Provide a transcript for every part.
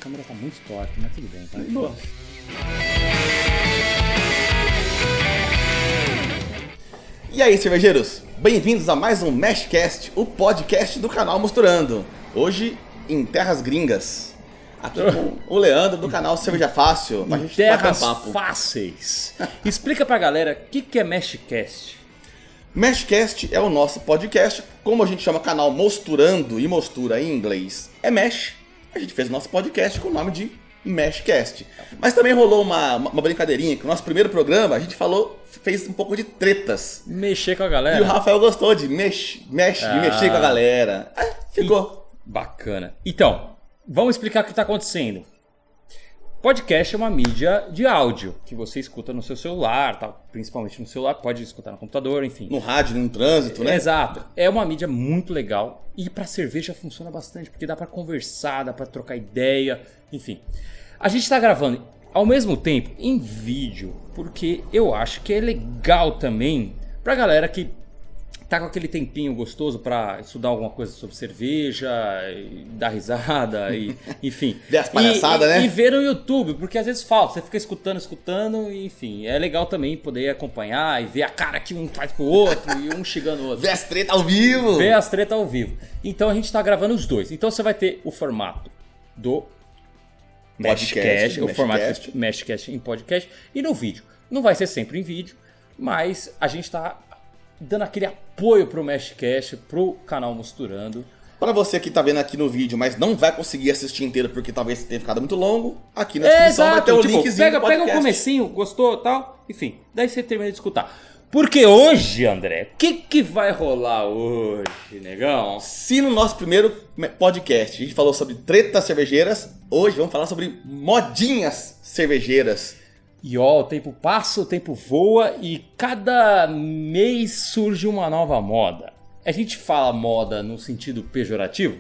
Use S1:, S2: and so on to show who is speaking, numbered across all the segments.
S1: câmera tá muito torta, mas tudo bem, tá?
S2: Boa. E aí, cervejeiros? Bem-vindos a mais um Meshcast, o podcast do canal Mosturando. Hoje, em terras gringas. Aqui com o Leandro do canal Cerveja Fácil. Pra gente
S1: Terras
S2: bater um papo.
S1: fáceis. Explica pra galera o que é Meshcast.
S2: Meshcast é o nosso podcast. Como a gente chama canal Mosturando e Mostura em inglês é Mesh, a gente fez o nosso podcast com o nome de Meshcast. Mas também rolou uma brincadeirinha, que o nosso primeiro programa a gente fez um pouco de tretas.
S1: Mexer com a galera.
S2: E o Rafael gostou de mexer com a galera. Ficou.
S1: Bacana. Então, vamos explicar o que está acontecendo. Podcast é uma mídia de áudio que você escuta no seu celular, tá? Principalmente no celular, pode escutar no computador, enfim.
S2: No rádio, no trânsito, né?
S1: Exato. É uma mídia muito legal e para cerveja funciona bastante, porque dá para conversar, dá para trocar ideia, enfim. A gente está gravando ao mesmo tempo em vídeo, porque eu acho que é legal também pra galera que tá com aquele tempinho gostoso pra estudar alguma coisa sobre cerveja, e dar risada, e, enfim.
S2: Ver as palhaçadas, né?
S1: E ver no YouTube, porque às vezes falta, você fica escutando, e, enfim. É legal também poder acompanhar e ver a cara que um faz pro outro e um xingando o outro.
S2: Ver as tretas ao vivo!
S1: Ver as tretas ao vivo. Então a gente tá gravando os dois. Então você vai ter o formato do Meshcast, o formato Meshcast em podcast e no vídeo. Não vai ser sempre em vídeo, mas a gente tá dando aquele apoio pro Meshcast, pro canal Mosturando.
S2: Para você que tá vendo aqui no vídeo, mas não vai conseguir assistir inteiro porque talvez tenha ficado muito longo, aqui na descrição vai ter o linkzinho do podcast.
S1: Pega o comecinho, gostou e tal, enfim, daí você termina de escutar. Porque hoje, André, o que vai rolar hoje, negão?
S2: Se no nosso primeiro podcast a gente falou sobre tretas cervejeiras, hoje vamos falar sobre modinhas cervejeiras.
S1: E ó, o tempo passa, o tempo voa e cada mês surge uma nova moda. A gente fala moda no sentido pejorativo?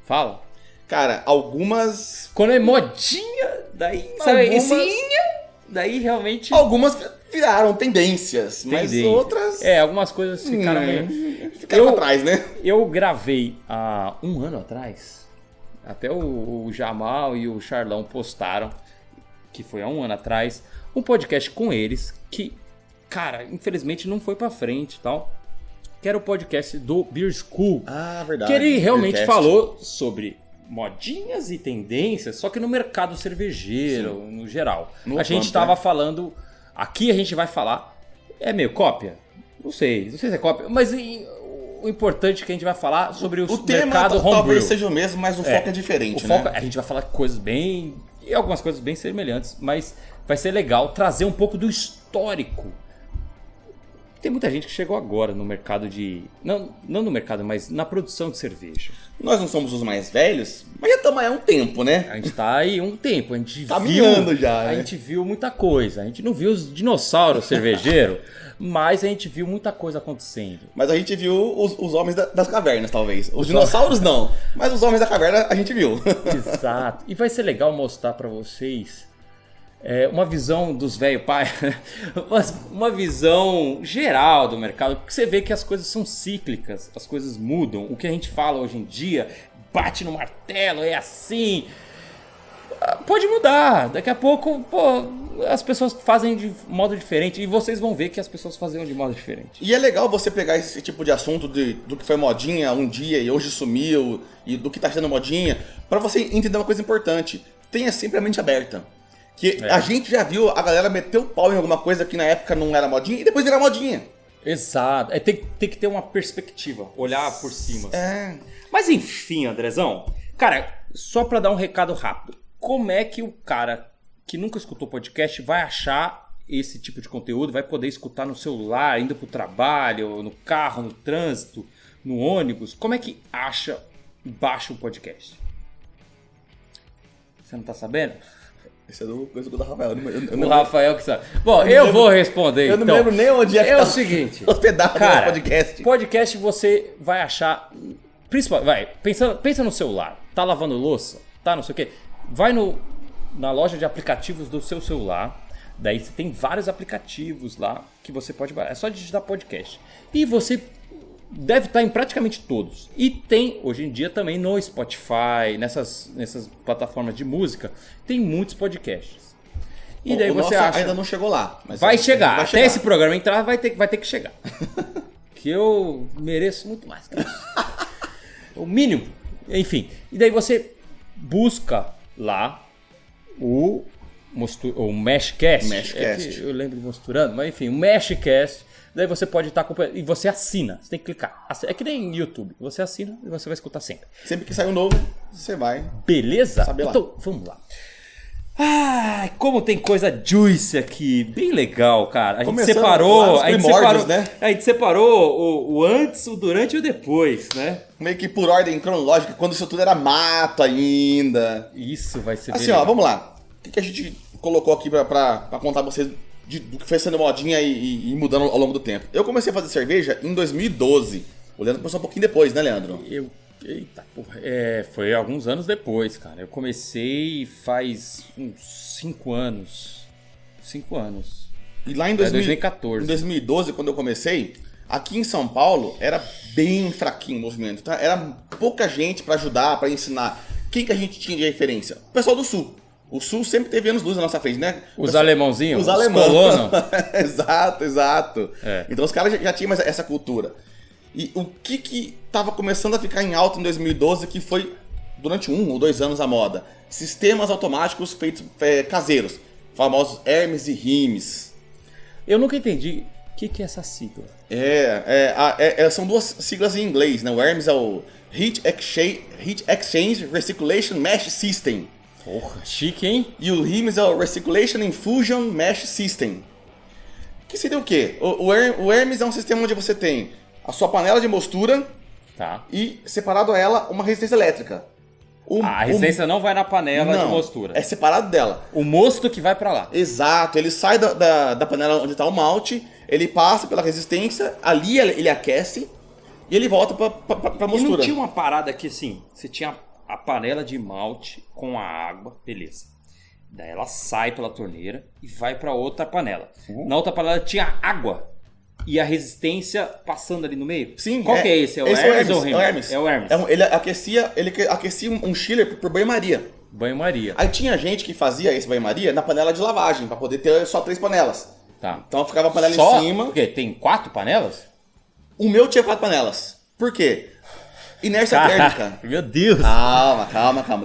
S1: Fala?
S2: Cara, algumas...
S1: Quando é modinha, daí... Sabe, daí realmente...
S2: Algumas viraram tendências, mas outras...
S1: algumas coisas ficaram meio...
S2: Ficaram pra trás, né?
S1: Eu gravei há um ano atrás, até o Jamal e o Charlão postaram, que foi há um ano atrás, um podcast com eles que, cara, infelizmente não foi pra frente e tal, que era o podcast do Beer School.
S2: Ah, verdade.
S1: Que ele realmente falou sobre modinhas e tendências, só que no mercado cervejeiro, no geral. A gente tava falando, aqui a gente vai falar, é meio cópia? Não sei se é cópia, mas o importante é que a gente vai falar sobre o mercado homebrew.
S2: Talvez seja o mesmo, mas o foco é diferente, né?
S1: A gente vai falar coisas bem... E algumas coisas bem semelhantes, mas vai ser legal trazer um pouco do histórico. Tem muita gente que chegou agora no mercado de... Não no mercado, mas na produção de cerveja.
S2: Nós não somos os mais velhos, mas já estamos aí há um tempo, né?
S1: A gente tá aí um tempo, a gente
S2: tá miando já,
S1: né? A gente viu muita coisa. A gente não viu os dinossauros cervejeiros, mas a gente viu muita coisa acontecendo.
S2: Mas a gente viu os homens das cavernas, talvez. Os dinossauros não, mas os homens da caverna a gente viu.
S1: Exato. E vai ser legal mostrar pra vocês uma visão dos velhos pai, uma visão geral do mercado, porque você vê que as coisas são cíclicas, as coisas mudam. O que a gente fala hoje em dia, bate no martelo, é assim... Pode mudar, daqui a pouco as pessoas fazem de modo diferente e vocês vão ver que as pessoas faziam de modo diferente.
S2: E é legal você pegar esse tipo de assunto do que foi modinha um dia e hoje sumiu e do que tá sendo modinha, pra você entender uma coisa importante. Tenha sempre a mente aberta. Que a gente já viu a galera meter o pau em alguma coisa que na época não era modinha e depois virar modinha.
S1: Exato, tem que ter uma perspectiva, olhar por cima. Mas enfim, Andrezão, cara, só pra dar um recado rápido. Como é que o cara que nunca escutou podcast vai achar esse tipo de conteúdo, vai poder escutar no celular, indo pro trabalho, no carro, no trânsito, no ônibus? Como é que baixa o podcast? Você não tá sabendo?
S2: Esse é do coisa do Rafael.
S1: O Rafael que sabe. Bom, eu vou responder.
S2: Eu não me lembro nem onde
S1: é o seguinte.
S2: Hospedado no podcast.
S1: Podcast você vai achar... Pensa no celular. Tá lavando louça? Tá não sei o quê. Vai na loja de aplicativos do seu celular. Daí você tem vários aplicativos lá que você pode... É só digitar podcast. E você deve estar em praticamente todos. E tem, hoje em dia, também no Spotify, nessas plataformas de música, tem muitos podcasts. E daí você acha...
S2: ainda não chegou lá. Mas
S1: vai chegar. Até esse programa entrar, vai ter que chegar. Que eu mereço muito mais que isso. O mínimo. Enfim. E daí você busca lá o Meshcast.
S2: Meshcast.
S1: Eu lembro de Mosturando, mas enfim, o Meshcast. Daí você pode estar acompanhando. E você assina. Você tem que clicar. É que nem YouTube. Você assina e você vai escutar sempre.
S2: Sempre que sai um novo, você vai.
S1: Beleza?
S2: Saber lá.
S1: Então, vamos lá. Ai, como tem coisa juicy aqui. Bem legal, cara. A gente
S2: Começando
S1: separou.
S2: lá nos primórdios, né?
S1: A gente separou o antes, o durante e o depois, né?
S2: Meio que por ordem cronológica, quando isso tudo era mato ainda.
S1: Isso vai ser
S2: Assim,
S1: bem
S2: ó,
S1: legal.
S2: vamos lá. O que a gente colocou aqui pra contar pra vocês do que foi sendo modinha e mudando ao longo do tempo? Eu comecei a fazer cerveja em 2012. O Leandro começou um pouquinho depois, né, Leandro?
S1: Eita, porra. Foi alguns anos depois, cara. Eu comecei faz uns 5 anos. 5 anos.
S2: E lá em
S1: 2014.
S2: Em 2012, quando eu comecei, aqui em São Paulo era bem fraquinho o movimento, tá? Era pouca gente pra ajudar, pra ensinar. Quem que a gente tinha de referência? O pessoal do Sul. O Sul sempre teve anos luz na nossa frente, né?
S1: Os alemãozinhos?
S2: Os alemães.
S1: Colono.
S2: Exato.
S1: É.
S2: Então os caras já tinham mais essa cultura. E o que tava começando a ficar em alta em 2012, que foi durante 1 ou 2 anos a moda? Sistemas automáticos feitos caseiros. Famosos Hermes e Rimes.
S1: Eu nunca entendi o que é essa sigla.
S2: São duas siglas em inglês, né? O Hermes é o Heat Exchange Recirculation Mesh System.
S1: Porra, chique, hein?
S2: E o Rimes é o Recirculation Infusion Mesh System. Que seria o quê? O Hermes é um sistema onde você tem a sua panela de mostura
S1: Tá.
S2: e separado a ela uma resistência elétrica.
S1: A resistência não vai na panela
S2: Não,
S1: de mostura.
S2: é separado dela.
S1: O mosto que vai pra lá.
S2: Exato, ele sai da panela onde está o malte, ele passa pela resistência, ali ele aquece e ele volta pra mostura.
S1: E não tinha uma parada que assim, você tinha a panela de malte com a água, beleza. Daí ela sai pela torneira e vai pra outra panela. Na outra panela tinha água e a resistência passando ali no meio.
S2: Sim.
S1: Qual que é esse? É o Hermes ou o Rimes?
S2: É o Hermes. Ele aquecia um chiller por banho-maria.
S1: Banho-maria.
S2: Aí tinha gente que fazia esse banho-maria na panela de lavagem, pra poder ter só 3 panelas.
S1: Tá.
S2: Então ficava a panela
S1: Só?
S2: em cima.
S1: Por quê? Tem 4 panelas?
S2: O meu tinha 4 panelas. Por quê? Inércia térmica.
S1: Meu Deus.
S2: Calma.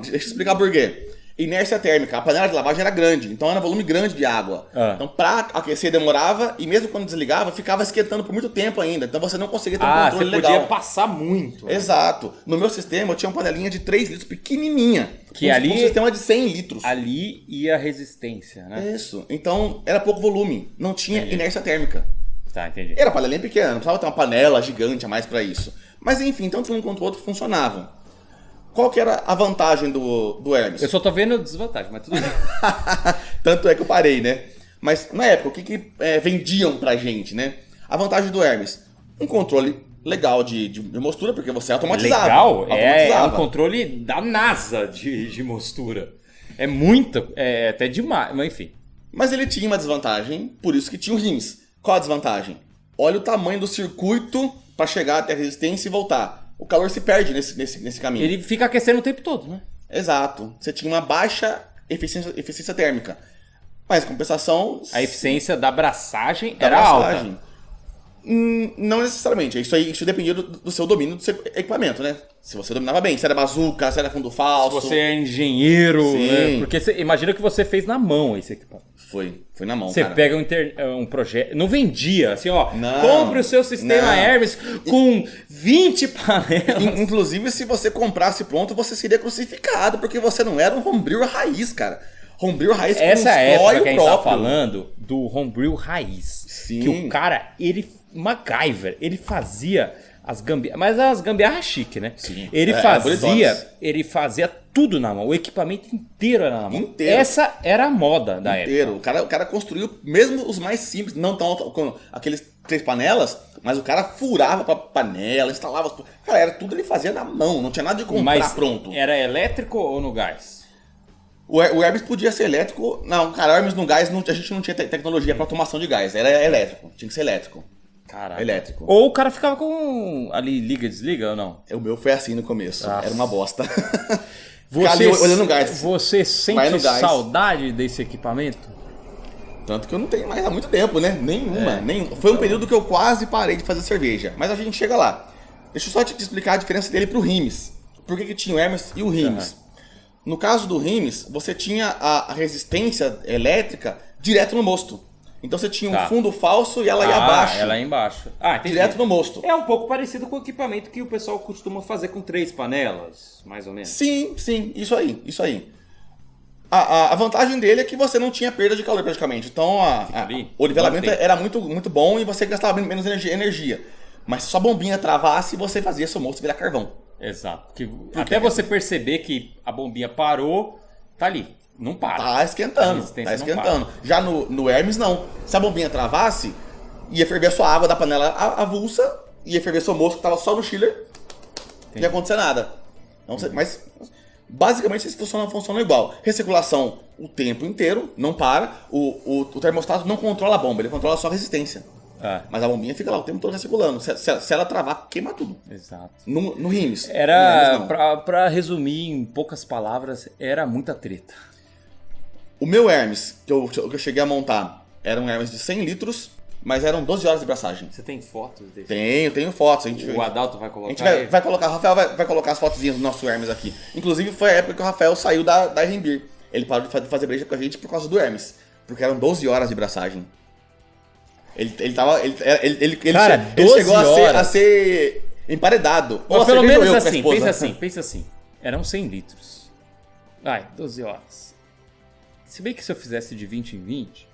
S2: Deixa eu explicar por quê. Inércia térmica. A panela de lavagem era grande, então era volume grande de água. Então pra aquecer demorava e mesmo quando desligava ficava esquentando por muito tempo ainda. Então você não conseguia ter um controle
S1: você
S2: legal.
S1: podia passar muito.
S2: Exato. No meu sistema eu tinha uma panelinha de 3 litros pequenininha.
S1: Que ali...
S2: Um sistema de 100 litros.
S1: Ali ia a resistência, né?
S2: Isso. Então era pouco volume. Não tinha inércia térmica.
S1: Tá, entendi.
S2: Era panelinha pequena, não precisava ter uma panela gigante a mais pra isso. Mas enfim, tanto um quanto o outro funcionavam. Qual que era a vantagem do Hermes?
S1: Eu só tô vendo desvantagem, mas tudo bem.
S2: Tanto é que eu parei, né? Mas na época, o que vendiam pra gente, né? A vantagem do Hermes, um controle legal de mostura, porque você automatizava.
S1: Legal? É um controle da NASA de mostura. É muito, é até demais, mas enfim.
S2: Mas ele tinha uma desvantagem, por isso que tinha o Rims. Qual a desvantagem? Olha o tamanho do circuito para chegar até a resistência e voltar. O calor se perde nesse caminho.
S1: Ele fica aquecendo o tempo todo, né?
S2: Exato. Você tinha uma baixa eficiência térmica. Mas, em compensação...
S1: A eficiência da abraçagem era alta.
S2: Não necessariamente. Isso dependia do seu domínio do seu equipamento, né? Se você dominava bem. Se era bazuca, se era fundo falso.
S1: Se você é engenheiro,
S2: sim,
S1: né? Porque imagina que você fez na mão esse equipamento.
S2: Foi na mão,
S1: você
S2: cara.
S1: Pega um projeto... Não vendia, assim, ó.
S2: Não,
S1: compre o seu sistema Hermes com 20 panelas.
S2: Inclusive, se você comprasse pronto, você seria crucificado, porque você não era um homebrew raiz, cara. Homebrew raiz
S1: essa época que a gente tá
S2: próprio.
S1: falando do homebrew raiz.
S2: Sim.
S1: Que o cara, MacGyver, ele fazia as gambiarras, mas as gambiarras chique, né?
S2: Sim.
S1: Ele fazia tudo na mão, o equipamento inteiro era na mão.
S2: Inteiro.
S1: Essa era a moda da época.
S2: O cara construiu, mesmo os mais simples, não tão com aqueles 3 panelas, mas o cara furava pra panela, instalava... Cara, era tudo ele fazia na mão, não tinha nada de comprar pronto.
S1: Era elétrico ou no gás?
S2: O Hermes podia ser elétrico. Não, cara, o Hermes no gás, a gente não tinha tecnologia para automação de gás. Era elétrico, tinha que ser elétrico.
S1: Caraca.
S2: Elétrico.
S1: Ou o cara ficava com ali liga, desliga ou não?
S2: O meu foi assim no começo.
S1: Nossa.
S2: Era uma bosta.
S1: Você,
S2: ali olhando o gás.
S1: Você sente saudade desse equipamento?
S2: Tanto que eu não tenho mais há muito tempo, né? Nenhuma. Foi um período que eu quase parei de fazer cerveja. Mas a gente chega lá. Deixa eu só te explicar a diferença dele pro Rimes. Por que tinha o Hermes e o Rimes? No caso do Rimes, você tinha a resistência elétrica direto no mosto. Então você tinha um fundo falso e ela ia abaixo.
S1: Ela ia embaixo. Entendi.
S2: Direto no mosto.
S1: É um pouco parecido com o equipamento que o pessoal costuma fazer com 3 panelas, mais ou menos.
S2: Sim, isso aí. A vantagem dele é que você não tinha perda de calor praticamente. Então o nivelamento era muito, muito bom e você gastava menos energia. Mas se sua bombinha travasse, você fazia seu mosto virar carvão.
S1: Exato. Até você perceber que a bombinha parou, tá ali. Não para.
S2: Tá esquentando. Já no Hermes, não. Se a bombinha travasse, ia ferver a sua água da panela avulsa, ia ferver seu moço que tava só no chiller, não ia acontecer nada. Não sei, mas basicamente isso funciona igual. Recirculação o tempo inteiro, não para. O termostato não controla a bomba, ele controla só a resistência. Mas a bombinha fica lá o tempo todo recirculando. Se ela travar, queima tudo.
S1: Exato.
S2: No Rimes.
S1: Pra resumir em poucas palavras, era muita treta.
S2: O meu Hermes, que eu cheguei a montar, era um Hermes de 100 litros, mas eram 12 horas de braçagem.
S1: Você tem fotos desse?
S2: Tenho fotos.
S1: O Adalto vai colocar?
S2: A gente vai colocar, o Rafael vai colocar as fotozinhas do nosso Hermes aqui. Inclusive foi a época que o Rafael saiu da Herrenbeer. Ele parou de fazer breja com a gente por causa do Hermes. Porque eram 12 horas de braçagem. Ele chegou a ser emparedado.
S1: Ou pelo menos assim, pensa assim. Eram 100 litros. 12 horas. Se bem que se eu fizesse de 20 em 20,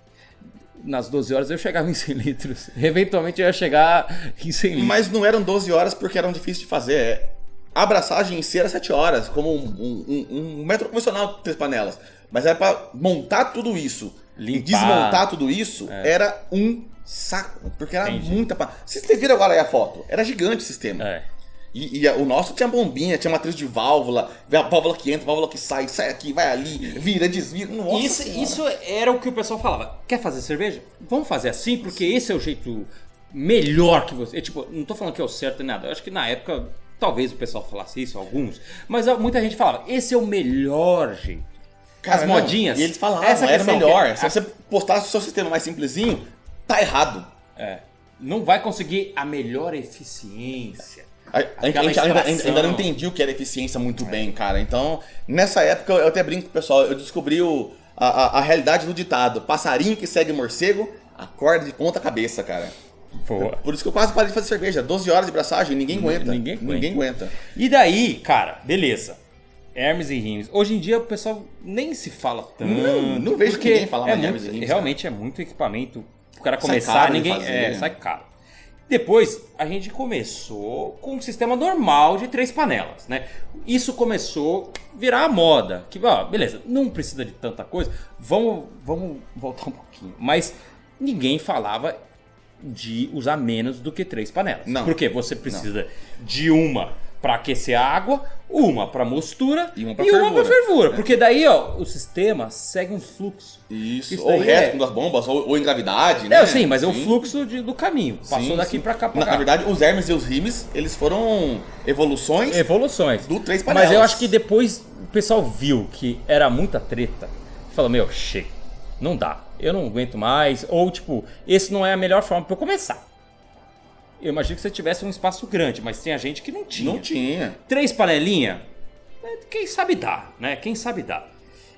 S1: nas 12 horas eu chegava em 100 litros. Eventualmente eu ia chegar em 100 litros.
S2: Mas não eram 12 horas porque eram difíceis de fazer. A abraçagem em si era 7 horas, como um método convencional de 3 panelas. Mas era pra montar tudo isso, limpar, e desmontar tudo isso, era um saco. Porque era muita... Vocês viram agora aí a foto? Era gigante o sistema. E o nosso tinha bombinha, tinha matriz de válvula, válvula que entra, válvula que sai aqui, vai ali, vira, desvira. Nossa,
S1: isso era o que o pessoal falava. Quer fazer cerveja? Vamos fazer assim, porque esse é o jeito melhor que você... Tipo, não tô falando que é o certo nem nada. Eu acho que na época, talvez o pessoal falasse isso, alguns. Mas muita gente falava, esse é o melhor jeito.
S2: Cara, as modinhas. E eles falavam, era melhor. Se você postasse o seu sistema mais simplesinho, tá errado.
S1: Não vai conseguir a melhor eficiência.
S2: A gente ainda não entendia o que era eficiência muito bem, cara. Então, nessa época, eu até brinco com o pessoal, eu descobri a realidade do ditado. Passarinho que segue morcego, acorda de ponta cabeça, cara. Por isso que eu quase parei de fazer cerveja. 12 horas de braçagem, ninguém aguenta.
S1: E daí, cara, beleza. Hermes e Rimes. Hoje em dia o pessoal nem se fala tanto.
S2: Não vejo ninguém falar mais de Hermes e Rimes.
S1: Realmente é muito equipamento. O cara começar, sai caro. Depois, a gente começou com um sistema normal de 3 panelas, né? Isso começou a virar a moda. Que, beleza, não precisa de tanta coisa. Vamos voltar um pouquinho. Mas ninguém falava de usar menos do que 3 panelas.
S2: Não.
S1: Porque você precisa de uma para aquecer a água, uma para mostura e uma para fervura. Porque daí, o sistema segue um fluxo.
S2: Isso ou reto das bombas, ou em gravidade, né?
S1: Sim, mas é o fluxo do caminho. Passou daqui para cá,
S2: Na verdade, os Hermes e os Rimes, eles foram evoluções do 3 panelas.
S1: Mas eu acho que depois o pessoal viu que era muita treta. Falou, chega, não dá. Eu não aguento mais. Ou, tipo, esse não é a melhor forma para eu começar. Eu imagino que você tivesse um espaço grande, mas tinha gente que não tinha.
S2: Não tinha.
S1: 3 panelinhas, quem sabe dá, né? Quem sabe dá.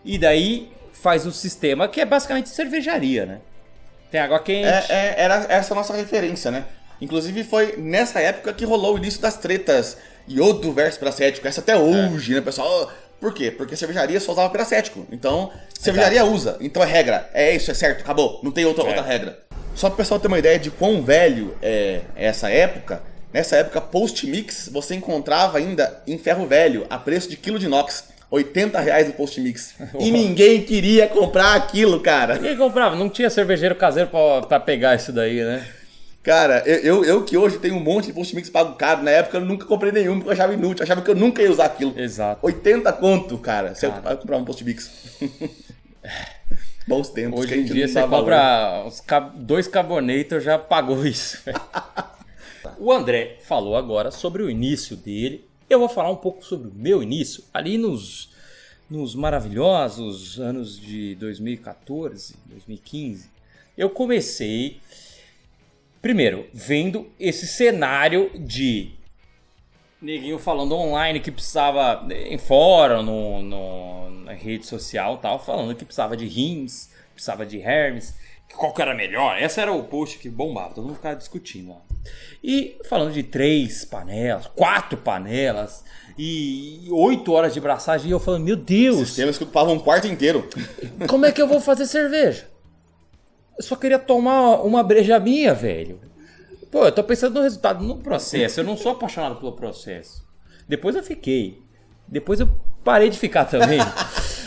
S1: E daí faz um sistema que é basicamente cervejaria, né? Tem água quente.
S2: Era essa a nossa referência, né? Inclusive foi nessa época que rolou o início das tretas iodo versus peracético. Essa até hoje, né, pessoal? Por quê? Porque cervejaria só usava peracético. Então, cervejaria usa. Então é regra. É isso, é certo, acabou. Não tem outra regra. Só para o pessoal ter uma ideia de quão velho é essa época, nessa época post-mix você encontrava ainda em ferro velho a preço de quilo de inox, R$80 no post-mix. E ninguém queria comprar aquilo, cara.
S1: Ninguém comprava, não tinha cervejeiro caseiro para pegar isso daí, né?
S2: Cara, eu que hoje tenho um monte de post-mix pago caro, na época eu nunca comprei nenhum, porque eu achava inútil, achava que eu nunca ia usar aquilo.
S1: Exato.
S2: 80 conto, cara, se eu comprar um post-mix. Bons tempos.
S1: Hoje em dia você compra 2 Carbonator, já pagou isso. O André falou agora sobre o início dele. Eu vou falar um pouco sobre o meu início. Ali nos maravilhosos anos de 2014, 2015, eu comecei, primeiro, vendo esse cenário de neguinho falando online que precisava, em fórum, na rede social, tal, falando que precisava de rims, precisava de Hermes, qual que era melhor. Esse era o post que bombava, todo mundo ficava discutindo lá. E falando de 3 panelas, 4 panelas e 8 horas de braçagem, e eu falando, meu Deus,
S2: sistemas que ocupavam um quarto inteiro.
S1: Como é que eu vou fazer cerveja? Eu só queria tomar uma breja minha, velho. Pô, eu tô pensando no resultado, no processo. Eu não sou apaixonado pelo processo. Depois eu fiquei. Depois eu parei de ficar também.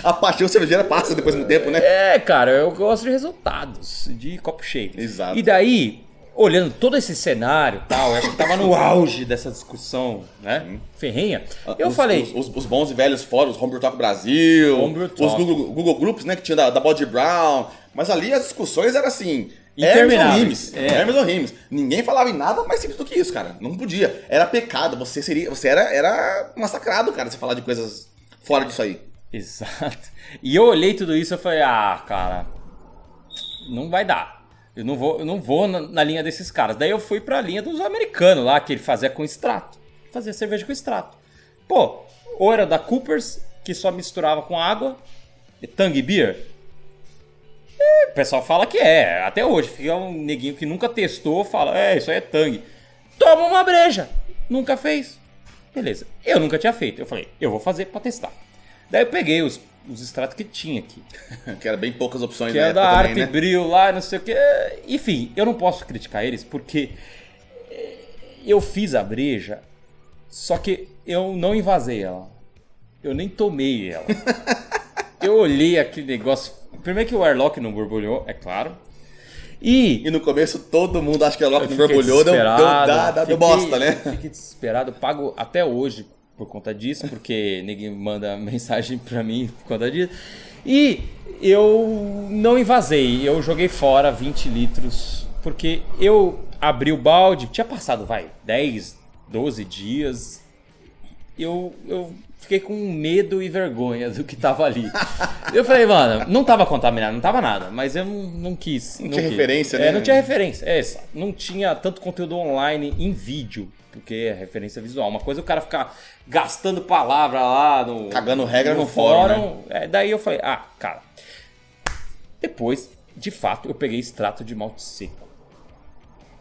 S2: A paixão cervejeira passa depois do tempo, né?
S1: É, cara, eu gosto de resultados, de copo cheio.
S2: Exato.
S1: E daí, olhando todo esse cenário e tal, eu tava no auge dessa discussão, né? Ferrenha. Eu falei...
S2: Os bons e velhos fóruns, Homebrew Talk Brasil,
S1: Homebrew Talk.
S2: os Google Groups, né, que tinha da Body Brown. Mas ali as discussões eram assim...
S1: intermináveis.
S2: Hermes ou Rimes. Ninguém falava em nada mais simples do que isso, cara. Não podia. Era pecado. Você era massacrado, cara, se falar de coisas fora disso aí.
S1: Exato. E eu olhei tudo isso e falei, cara, não vai dar. Eu não vou na linha desses caras. Daí eu fui pra linha dos americanos lá, que ele fazia com extrato. Fazia cerveja com extrato. Pô, ou era da Coopers, que só misturava com água, Tang Beer. O pessoal fala que é, até hoje. Fica um neguinho que nunca testou, fala, isso aí é Tang. Toma uma breja. Nunca fez. Beleza. Eu nunca tinha feito. Eu falei, eu vou fazer pra testar. Daí eu peguei os extratos que tinha aqui.
S2: Que era bem poucas opções
S1: que
S2: na
S1: época
S2: da
S1: também,
S2: Arte
S1: né? Bril lá, não sei o que. Enfim, eu não posso criticar eles porque eu fiz a breja, só que eu não invasei ela. Eu nem tomei ela. Eu olhei aquele negócio. Primeiro que o airlock não borbulhou, é claro. E
S2: no começo todo mundo acha que o airlock não borbulhou, deu bosta, né?
S1: Fiquei desesperado, pago até hoje por conta disso, porque ninguém manda mensagem pra mim por conta disso. E eu não invasei, eu joguei fora 20 litros, porque eu abri o balde, tinha passado, 10, 12 dias, eu fiquei com medo e vergonha do que tava ali. Eu falei, mano, não tava contaminado, não tava nada, mas eu não quis.
S2: Não tinha referência, né?
S1: Não tinha referência, não tinha tanto conteúdo online em vídeo, porque é referência visual. Uma coisa é o cara ficar gastando palavra lá no...
S2: cagando regra no fórum,
S1: né? Daí eu falei, cara... Depois, de fato, eu peguei extrato de malte seco.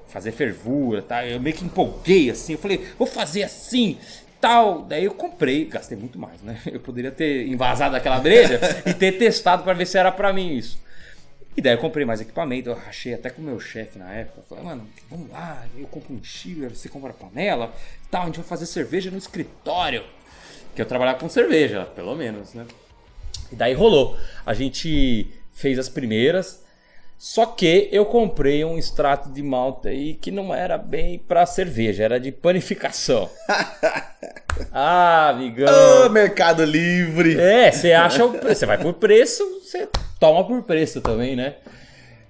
S1: Fazer fervura, tá? Eu meio que empolguei assim, eu falei, vou fazer assim... Tal. Daí eu comprei, gastei muito mais, né? Eu poderia ter invasado aquela breja e ter testado para ver se era para mim isso. E daí eu comprei mais equipamento, eu rachei até com o meu chefe na época. Falei, mano, vamos lá, eu compro um chiller, você compra a panela, tal, a gente vai fazer cerveja no escritório. Que eu trabalhava com cerveja, pelo menos, né? E daí rolou. A gente fez as primeiras, só que eu comprei um extrato de malta aí que não era bem pra cerveja, era de panificação. Amigão.
S2: Mercado Livre.
S1: Você acha, você vai por preço, você toma por preço também, né?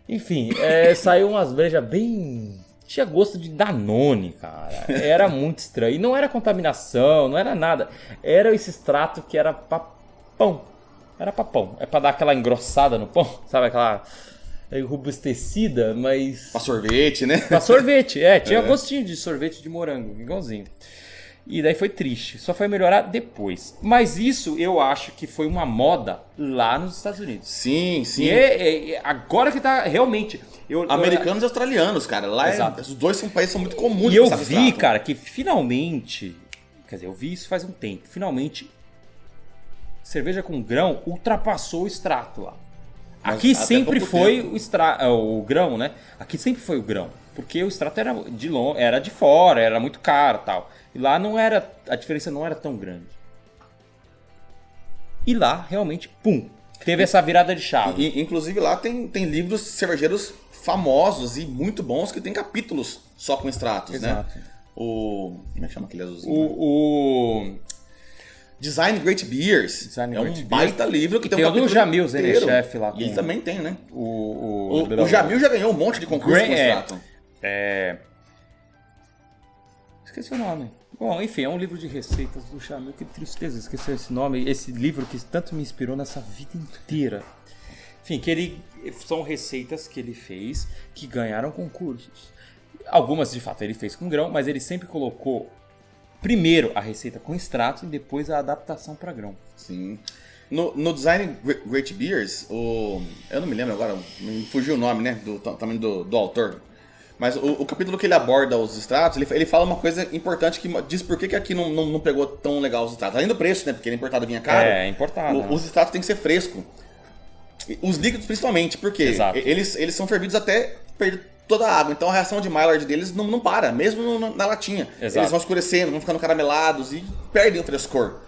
S1: Enfim, saiu umas brejas bem... Tinha gosto de Danone, cara. Era muito estranho. E não era contaminação, não era nada. Era esse extrato que era pra pão. Era pra pão. É pra dar aquela engrossada no pão, sabe aquela... robustecida, mas...
S2: Pra sorvete, né?
S1: Pra sorvete, tinha gostinho de sorvete de morango, igualzinho. E daí foi triste, só foi melhorar depois. Mas isso eu acho que foi uma moda lá nos Estados Unidos.
S2: Sim.
S1: E agora que tá realmente...
S2: Americanos e australianos, cara. Lá os dois países são muito comuns.
S1: E eu vi, cara, que finalmente... Quer dizer, eu vi isso faz um tempo. Finalmente, cerveja com grão ultrapassou o extrato lá. Aqui sempre foi o grão, né? Aqui sempre foi o grão. Porque o extrato era de fora, era muito caro e tal. E lá não era, a diferença não era tão grande. E lá, realmente, pum, teve essa virada de chave.
S2: Inclusive lá tem livros cervejeiros famosos e muito bons que tem capítulos só com extratos,
S1: exato,
S2: né? Como é que chama aquele azulzinho? Design Great Beers.
S1: Design
S2: é um
S1: Great
S2: baita livro que tem
S1: tem
S2: um
S1: o do
S2: capítulo
S1: Jamil
S2: inteiro.
S1: Zenechef lá.
S2: E ele também tem, né?
S1: O
S2: Jamil já ganhou um monte de concurso com extrato.
S1: Esqueci o nome. Bom, enfim, é um livro de receitas do Jamil. Que tristeza, esqueci esse nome. Esse livro que tanto me inspirou nessa vida inteira. Enfim, são receitas que ele fez que ganharam concursos. Algumas, de fato, ele fez com grão, mas ele sempre colocou primeiro a receita com extrato e depois a adaptação para grão.
S2: Sim. No Design Great Beers, eu não me lembro agora, me fugiu o nome, né, também do autor. Mas o capítulo que ele aborda os extratos, ele fala uma coisa importante que diz por que aqui não pegou tão legal os extratos. Além do preço, né, porque ele importado vinha caro.
S1: É importado.
S2: Os extratos têm que ser frescos. Os líquidos principalmente, porque eles são fervidos até perder toda a água. Então a reação de Maillard deles não para, mesmo na latinha.
S1: Exato.
S2: Eles vão escurecendo, vão ficando caramelados e perdem o frescor.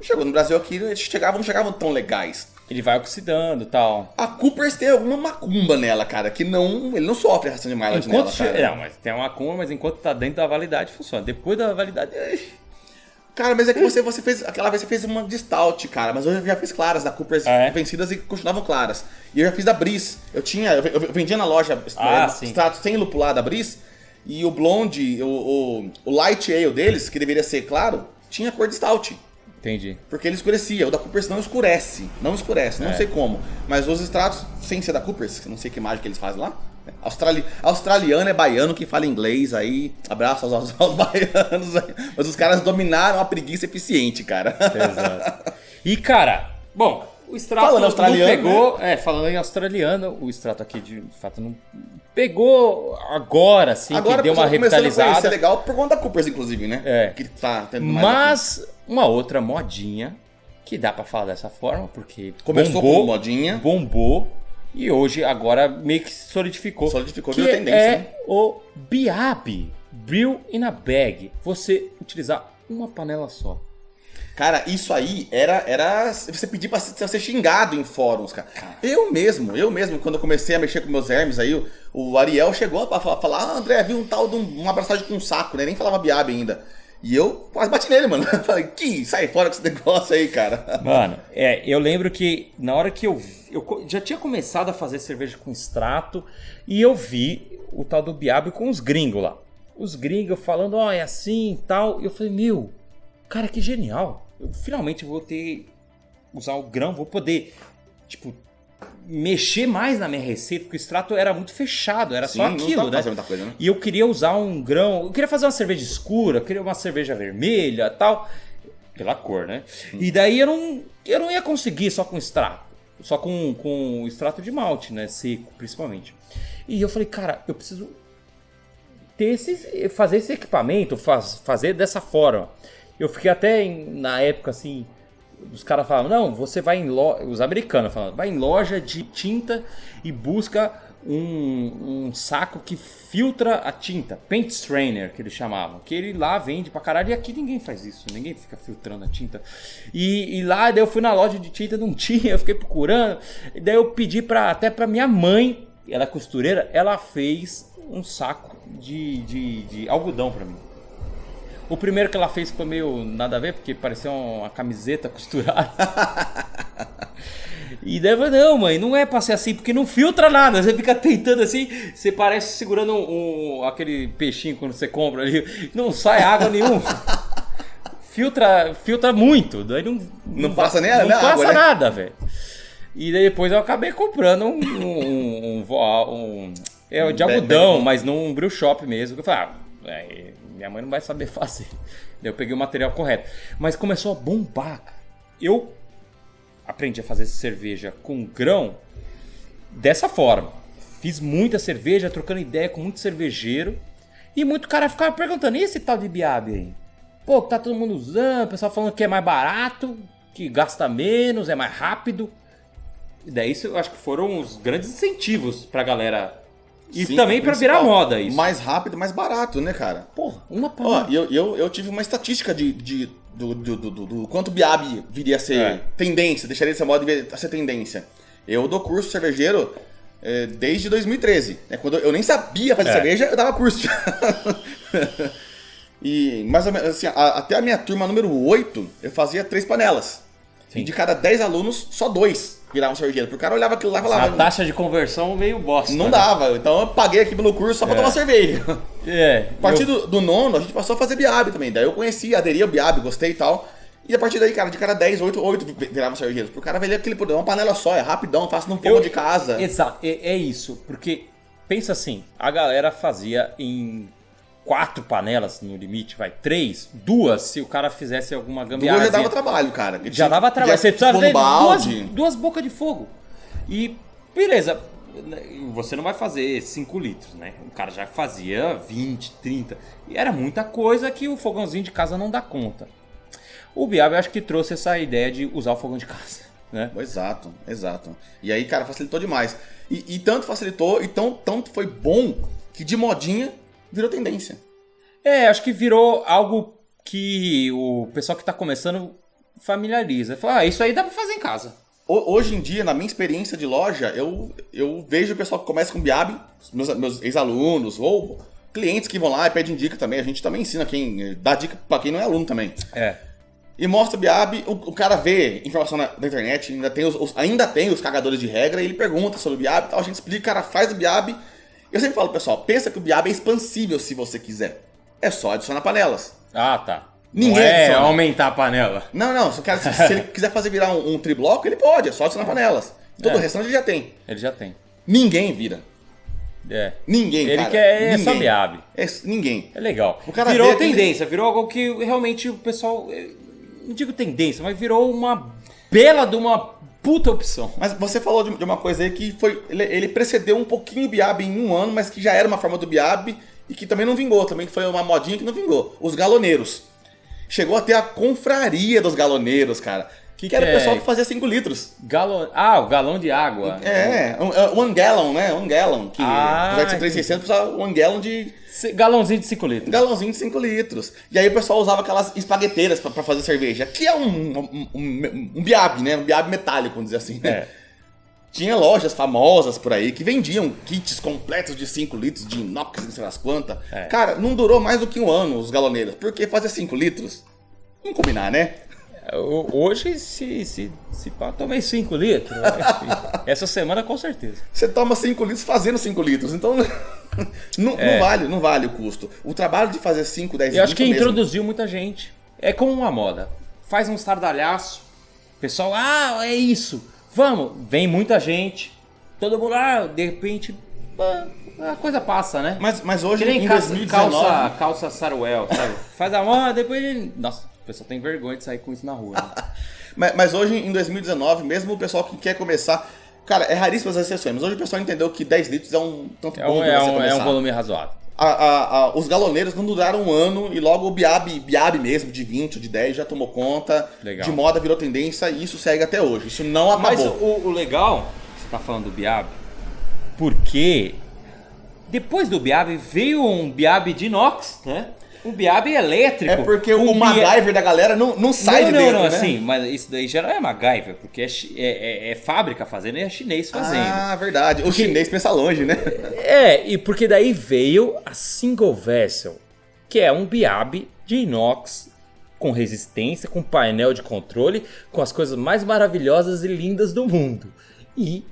S2: Chegou no Brasil aqui, eles não chegavam tão legais.
S1: Ele vai oxidando e tal.
S2: A Coopers tem alguma macumba nela, cara, que ele não sofre a reação de Maillard nela, cara.
S1: Não, mas tem uma macumba, mas enquanto tá dentro da validade funciona. Depois da validade...
S2: Cara, mas é que você fez. Aquela vez você fez uma de stout, cara. Mas eu já fiz claras da Coopers vencidas e continuavam claras. E eu já fiz da Briss. Eu vendia na loja extrato sem lupulado da Briss. E o blonde, o light ale deles, que deveria ser claro, tinha cor de stout.
S1: Entendi.
S2: Porque ele escurecia. O da Coopers não escurece. Não sei como. Mas os extratos, sem ser da Coopers, não sei que mágica eles fazem lá. Australiano é baiano que fala inglês aí. Abraço aos baianos aí. Mas os caras dominaram a preguiça eficiente, cara.
S1: Exato. E, cara, bom, o extrato
S2: falando australiano,
S1: não pegou.
S2: né?
S1: Falando em australiano, o extrato aqui de fato não pegou agora, assim, que deu uma revitalizada.
S2: Isso é legal por conta da Coopers, inclusive, né? Que tá tendo mais.
S1: Mas uma outra modinha que dá pra falar dessa forma, porque
S2: começou com modinha,
S1: bombou. E hoje, agora, meio que solidificou.
S2: Virou tendência.
S1: Né? O BIAB, Brew in a Bag. Você utilizar uma panela só.
S2: Cara, isso aí era você pedir pra ser xingado em fóruns, cara. Eu mesmo, quando eu comecei a mexer com meus hermes aí, o Ariel chegou pra falar, André, viu um tal de uma abraçagem com um saco, né? Nem falava BIAB ainda. E eu quase bati nele, mano. Falei, sai fora com esse negócio aí, cara.
S1: Mano, eu lembro que na hora que eu já tinha começado a fazer cerveja com extrato e eu vi o tal do BIAB com os gringos lá. Os gringos falando, é assim e tal. E eu falei, cara, que genial. Eu finalmente vou usar o grão, vou poder, mexer mais na minha receita, porque o extrato era muito fechado, era só aquilo, né?
S2: Muita coisa, né?
S1: E eu queria usar um grão, eu queria fazer uma cerveja escura, eu queria uma cerveja vermelha e tal, pela cor, né? E daí eu não ia conseguir só com extrato, só com extrato de malte, né? Seco, principalmente. E eu falei, cara, eu preciso fazer esse equipamento, fazer dessa forma. Eu fiquei até na época assim. Os caras falavam, não, você vai em loja. Os americanos falavam, vai em loja de tinta e busca um saco que filtra a tinta. Paint strainer, que eles chamavam. Que ele lá vende pra caralho. E aqui ninguém faz isso. Ninguém fica filtrando a tinta. E lá, daí eu fui na loja de tinta, não tinha. Eu fiquei procurando. E daí eu pedi até pra minha mãe, ela é costureira, ela fez um saco de algodão pra mim. O primeiro que ela fez foi meio nada a ver, porque parecia uma camiseta costurada. E daí eu falei, não, mãe, não é pra ser assim, porque não filtra nada. Você fica tentando assim, você parece segurando aquele peixinho quando você compra ali. Não sai água nenhuma. Filtra muito. Daí
S2: não passa nem
S1: não
S2: água,
S1: passa
S2: né?
S1: nada, velho. E daí depois eu acabei comprando de algodão, mas num brew shop mesmo. Eu falei, minha mãe não vai saber fazer. Daí eu peguei o material correto. Mas começou a bombar, cara. Eu aprendi a fazer cerveja com grão dessa forma. Fiz muita cerveja, trocando ideia com muito cervejeiro. E muito cara ficava perguntando, e esse tal de BIAB aí? Pô, tá todo mundo usando, o pessoal falando que é mais barato, que gasta menos, é mais rápido. E daí isso eu acho que foram os grandes incentivos pra galera. E sim, também pra virar moda isso.
S2: Mais rápido, mais barato, né, cara?
S1: Porra, uma panela.
S2: Eu tive uma estatística do quanto BIAB viria a ser tendência, deixaria de ser moda e viria a ser tendência. Eu dou curso cervejeiro desde 2013. Né? Quando eu nem sabia fazer cerveja, eu dava curso. E mais ou menos, assim, até a minha turma número 8, eu fazia 3 panelas.
S1: Sim.
S2: E de cada 10 alunos, só 2 viravam cervejeiro. Porque o cara olhava aquilo lá e falava...
S1: A taxa de conversão meio bosta.
S2: Não
S1: né?
S2: dava. Então eu paguei aqui pelo curso só pra tomar cerveja. A partir do nono, a gente passou a fazer biab também. Daí eu conheci, aderi ao biab, gostei e tal. E a partir daí, cara, de cada 10, 8 viravam cervejeiros. Porque o cara veio aquele poder, uma panela só, é rapidão, fácil num fogo de casa.
S1: Exato, é isso. Porque, pensa assim, a galera fazia em 4 panelas no limite, 3, 2 se o cara fizesse alguma gambiarra.
S2: 2 já dava trabalho, cara.
S1: Já dava trabalho. Você precisava
S2: ter
S1: ter duas bocas de fogo. E, beleza, você não vai fazer 5 litros, né? O cara já fazia 20, 30. E era muita coisa que o fogãozinho de casa não dá conta. O Biab, eu acho que trouxe essa ideia de usar o fogão de casa, né?
S2: Exato. E aí, cara, facilitou demais. E tanto facilitou, e tanto foi bom, que de modinha virou tendência.
S1: Acho que virou algo que o pessoal que tá começando familiariza. Fala, isso aí dá pra fazer em casa.
S2: Hoje em dia, na minha experiência de loja, eu vejo o pessoal que começa com Biab, meus ex-alunos, ou clientes que vão lá e pedem dica também. A gente também ensina dá dica pra quem não é aluno também. E mostra o Biab, o cara vê informação na internet, ainda tem os cagadores de regra, e ele pergunta sobre o Biab e tal, a gente explica, o cara faz o Biab. Eu sempre falo, pessoal, pensa que o Biab é expansível se você quiser. É só adicionar panelas.
S1: Ah, tá.
S2: Ninguém adiciona.
S1: Aumentar a panela.
S2: Não, se ele quiser fazer virar um tribloco, ele pode, é só adicionar panelas. Todo o restante ele já tem.
S1: Ele já tem.
S2: Ninguém vira. Ninguém,
S1: ele
S2: cara.
S1: Ele quer só Biab.
S2: Ninguém.
S1: É legal.
S2: O cara
S1: virou tendência, virou algo que realmente o pessoal... Não digo tendência, mas virou uma bela de uma puta opção.
S2: Mas você falou de uma coisa aí que foi... Ele precedeu um pouquinho o Biab em um ano, mas que já era uma forma do Biab e que também não vingou. Também foi uma modinha que não vingou. Os galoneiros. Chegou a ter a confraria dos galoneiros, cara. Que era o pessoal que fazia 5 litros.
S1: O galão de água.
S2: One gallon, né? One gallon. Que apesar de ser 3,600, precisava one gallon de...
S1: Galãozinho de 5 litros.
S2: Galãozinho de 5 litros. E aí o pessoal usava aquelas espagueteiras pra fazer cerveja. Que é um biab, né? Um biab metálico, vamos dizer assim. Tinha lojas famosas por aí que vendiam kits completos de 5 litros de inox, não sei las quantas. Cara, não durou mais do que um ano os galoneiros. Porque fazer 5 litros... Vamos combinar, né?
S1: Hoje, se tomei 5 litros, essa semana com certeza.
S2: Você toma 5 litros fazendo 5 litros, então não vale o custo. O trabalho de fazer 5, 10 litros.
S1: Eu acho que introduziu muita gente. É como uma moda. Faz um estardalhaço, pessoal, é isso, vamos. Vem muita gente, todo mundo, de repente, a coisa passa, né?
S2: Mas hoje,
S1: que nem
S2: em 2019...
S1: calça Saruel, sabe? Faz a moda, depois... Nossa, o pessoal tem vergonha de sair com isso na rua. Né?
S2: mas hoje, em 2019, mesmo o pessoal que quer começar... Cara, é raríssimas as exceções, mas hoje o pessoal entendeu que 10 litros é um tanto bom pra você começar.
S1: É um volume razoável.
S2: Os galoneiros não duraram um ano e logo o Biab mesmo, de 20 ou de 10, já tomou conta.
S1: Legal.
S2: De moda virou tendência e isso segue até hoje. Isso não acabou.
S1: Mas o legal, você tá falando do Biab, porque depois do Biab veio um Biab de inox, né? Um Biab elétrico.
S2: É porque o MacGyver da galera não sai de dentro, né?
S1: Sim, mas isso daí já não é MacGyver, porque é fábrica fazendo e é chinês fazendo.
S2: Ah, verdade. O chinês pensa longe, né?
S1: E porque daí veio a Single Vessel, que é um Biab de inox com resistência, com painel de controle, com as coisas mais maravilhosas e lindas do mundo. E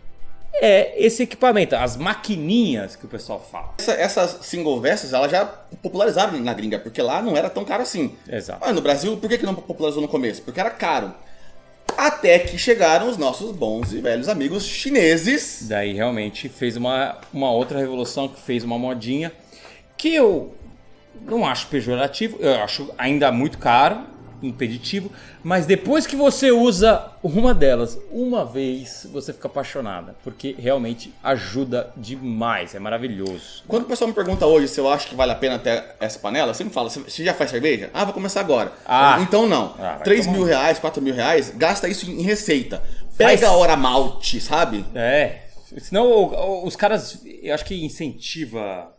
S1: esse equipamento, as maquininhas que o pessoal fala.
S2: Essas single vessels, elas já popularizaram na gringa, porque lá não era tão caro assim.
S1: Exato.
S2: Mas no Brasil, por que não popularizou no começo? Porque era caro. Até que chegaram os nossos bons e velhos amigos chineses.
S1: Daí realmente fez uma outra revolução, que fez uma modinha, que eu não acho pejorativo, eu acho ainda muito caro, impeditivo, mas depois que você usa uma delas uma vez, você fica apaixonada, porque realmente ajuda demais, é maravilhoso.
S2: Quando o pessoal me pergunta hoje se eu acho que vale a pena ter essa panela, eu sempre falo, você já faz cerveja? Vou começar agora. Então não. 3 mil reais, 4 mil reais, gasta isso em receita. Pega a hora malte, sabe?
S1: Senão os caras, eu acho que incentiva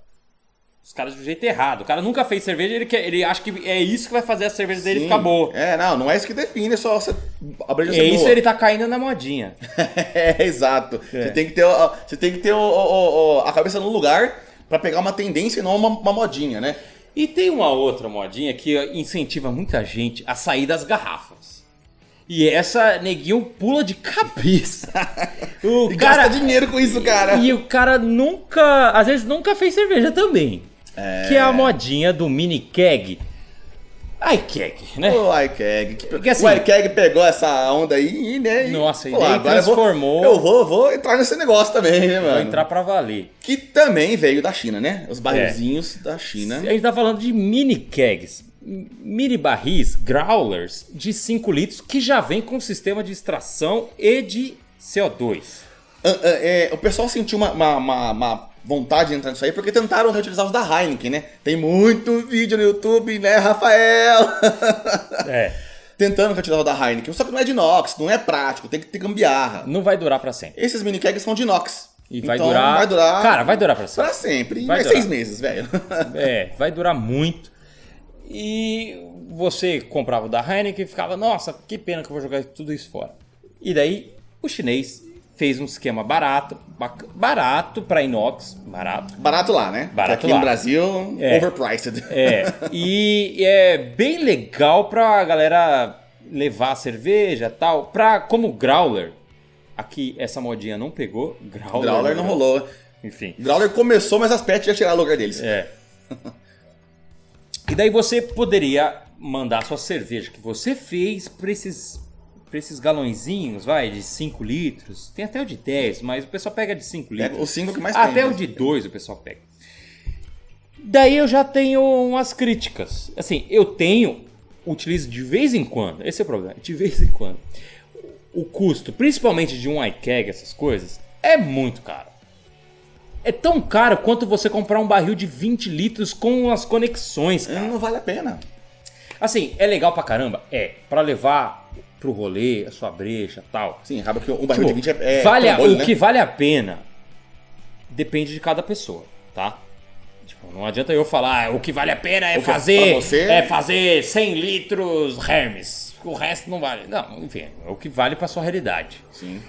S1: os caras do jeito errado. O cara nunca fez cerveja, ele acha que é isso que vai fazer a cerveja dele ficar boa.
S2: Não é isso que define, é só você abrir a
S1: isso, ele tá caindo na modinha.
S2: Exato. Você tem que ter a cabeça no lugar pra pegar uma tendência e não uma modinha, né?
S1: E tem uma outra modinha que incentiva muita gente a sair das garrafas. E essa, neguinho, pula de cabeça.
S2: E gasta dinheiro com isso, cara.
S1: E o cara nunca, às vezes nunca fez cerveja também. Que é a modinha do mini keg. iKeg, né?
S2: O iKeg.
S1: Assim,
S2: o iKeg pegou essa onda aí, né?
S1: Nossa, e
S2: daí
S1: transformou.
S2: Eu vou entrar nesse negócio também, né, mano?
S1: Vou entrar pra valer.
S2: Que também veio da China, né? Os barrilzinhos da China.
S1: A gente tá falando de mini kegs. Mini barris, growlers de 5 litros que já vem com sistema de extração e de CO2.
S2: O pessoal sentiu uma vontade de entrar nisso aí porque tentaram reutilizar os da Heineken, né? Tem muito vídeo no YouTube, né, Rafael? Tentando reutilizar o da Heineken. Só que não é de inox, não é prático, tem que ter gambiarra.
S1: Não vai durar pra sempre.
S2: Esses mini kegs são de inox.
S1: E vai durar. Cara, vai durar pra sempre.
S2: Pra sempre.
S1: Vai
S2: 6 meses, velho.
S1: Vai durar muito. E você comprava o da Heineken e ficava, nossa, que pena que eu vou jogar tudo isso fora. E daí o chinês fez um esquema barato para inox,
S2: barato lá, né?
S1: Barato
S2: aqui
S1: lá.
S2: No Brasil, overpriced.
S1: E é bem legal pra galera levar cerveja e tal, como growler. Aqui essa modinha não pegou,
S2: growler não rolou.
S1: Enfim.
S2: Growler começou, mas as pets já tiraram o lugar deles.
S1: E daí você poderia mandar sua cerveja que você fez para esses galõezinhos, de 5 litros. Tem até o de 10, mas o pessoal pega de 5 litros.
S2: O 5 que mais tem.
S1: Até o de 2 o pessoal pega. Daí eu já tenho umas críticas. Assim, utilizo de vez em quando. Esse é o problema, de vez em quando. O custo, principalmente de um iKeg, essas coisas, é muito caro. É tão caro quanto você comprar um barril de 20 litros com as conexões, cara.
S2: Não vale a pena.
S1: Assim, é legal pra caramba? Pra levar pro rolê, a sua breja e tal.
S2: Sim, acaba que um barril de 20
S1: o que vale a pena depende de cada pessoa, tá? Não adianta eu falar, o que vale a pena é fazer 100 litros Hermes. O resto não vale. Não, enfim, é o que vale pra sua realidade.
S2: Sim.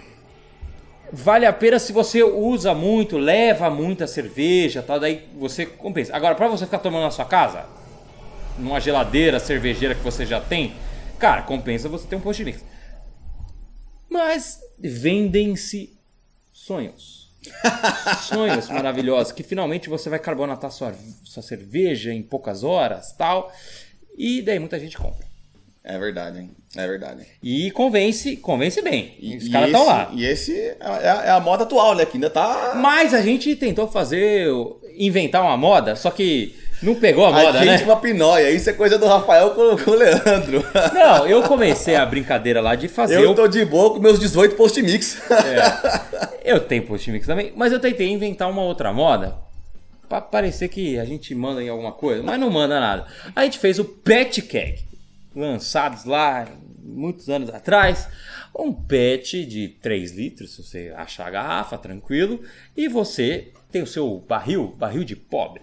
S1: Vale a pena se você usa muito, leva muita cerveja, tal, daí você compensa. Agora, pra você ficar tomando na sua casa, numa geladeira cervejeira que você já tem, cara, compensa você ter um post mix. Mas vendem-se sonhos. Sonhos maravilhosos, que finalmente você vai carbonatar sua cerveja em poucas horas, tal, e daí muita gente compra.
S2: É verdade, hein? É verdade.
S1: E convence bem. Os caras estão lá.
S2: E esse é a moda atual, né? Que ainda tá...
S1: Mas a gente tentou inventar uma moda, só que não pegou a moda, né?
S2: A gente uma pinóia. Isso é coisa do Rafael com o Leandro.
S1: Não, eu comecei a brincadeira lá de fazer...
S2: Eu tô de boa com meus 18 post-mix.
S1: Eu tenho post-mix também, mas eu tentei inventar uma outra moda pra parecer que a gente manda em alguma coisa, mas não manda nada. A gente fez o Pet Keg. Lançados lá muitos anos atrás, um pet de 3 litros, se você achar a garrafa, tranquilo, e você tem o seu barril de pobre.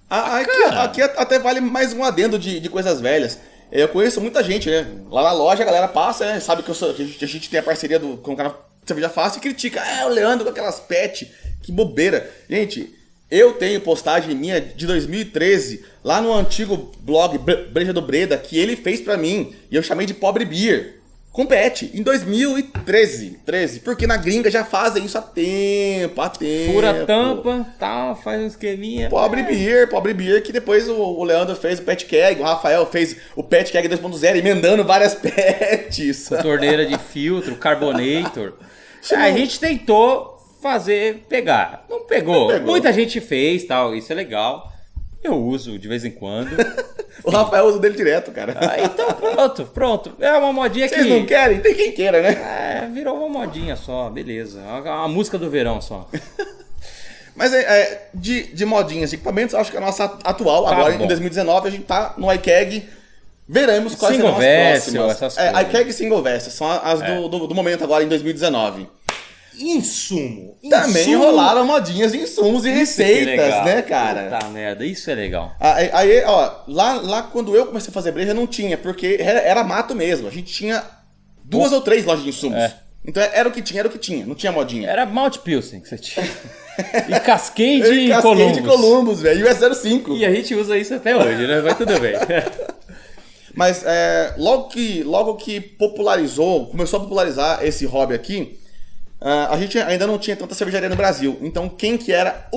S2: Aqui até vale mais um adendo de coisas velhas. Eu conheço muita gente, né? Lá na loja a galera passa, né? Sabe que a gente tem a parceria com o canal Cerveja Fácil e critica. O Leandro com aquelas pet, que bobeira. Gente... Eu tenho postagem minha de 2013, lá no antigo blog Breja do Breda, que ele fez pra mim, e eu chamei de Pobre Beer, com pet, em 2013, porque na gringa já fazem isso há tempo.
S1: Fura a tampa, tal, faz um esqueminha.
S2: Pobre Beer, que depois o Leandro fez o Pet Keg, o Rafael fez o Pet Keg 2.0, emendando várias pets.
S1: Com torneira de filtro, carbonator. A gente tentou... pegar. Não pegou. Muita gente fez, tal, isso é legal. Eu uso de vez em quando.
S2: O Rafael usa dele direto, cara.
S1: Então pronto. É uma modinha que...
S2: Vocês não querem? Tem quem queira, né?
S1: Virou uma modinha só, beleza. A música do verão só.
S2: Mas de modinhas, de equipamentos, acho que a nossa atual, agora em 2019, a gente tá no iKeg. Veremos quais serão as próximas.
S1: Essas coisas.
S2: iKeg e Single Vessel, são as do momento agora em 2019.
S1: Insumo.
S2: Também rolaram modinhas de insumos e receitas, né, cara?
S1: Puta merda, isso é legal.
S2: Aí, ó, lá quando eu comecei a fazer breja não tinha, porque era mato mesmo. A gente tinha 2 ou 3 lojas de insumos. Então era o que tinha, não tinha modinha.
S1: Era Malt Pilsen que você tinha. E Cascade e Columbus.
S2: Columbus, velho, e o S05.
S1: E a gente usa isso até hoje, né? Mas tudo bem.
S2: Mas logo que começou a popularizar esse hobby aqui, a gente ainda não tinha tanta cervejaria no Brasil. Então quem que era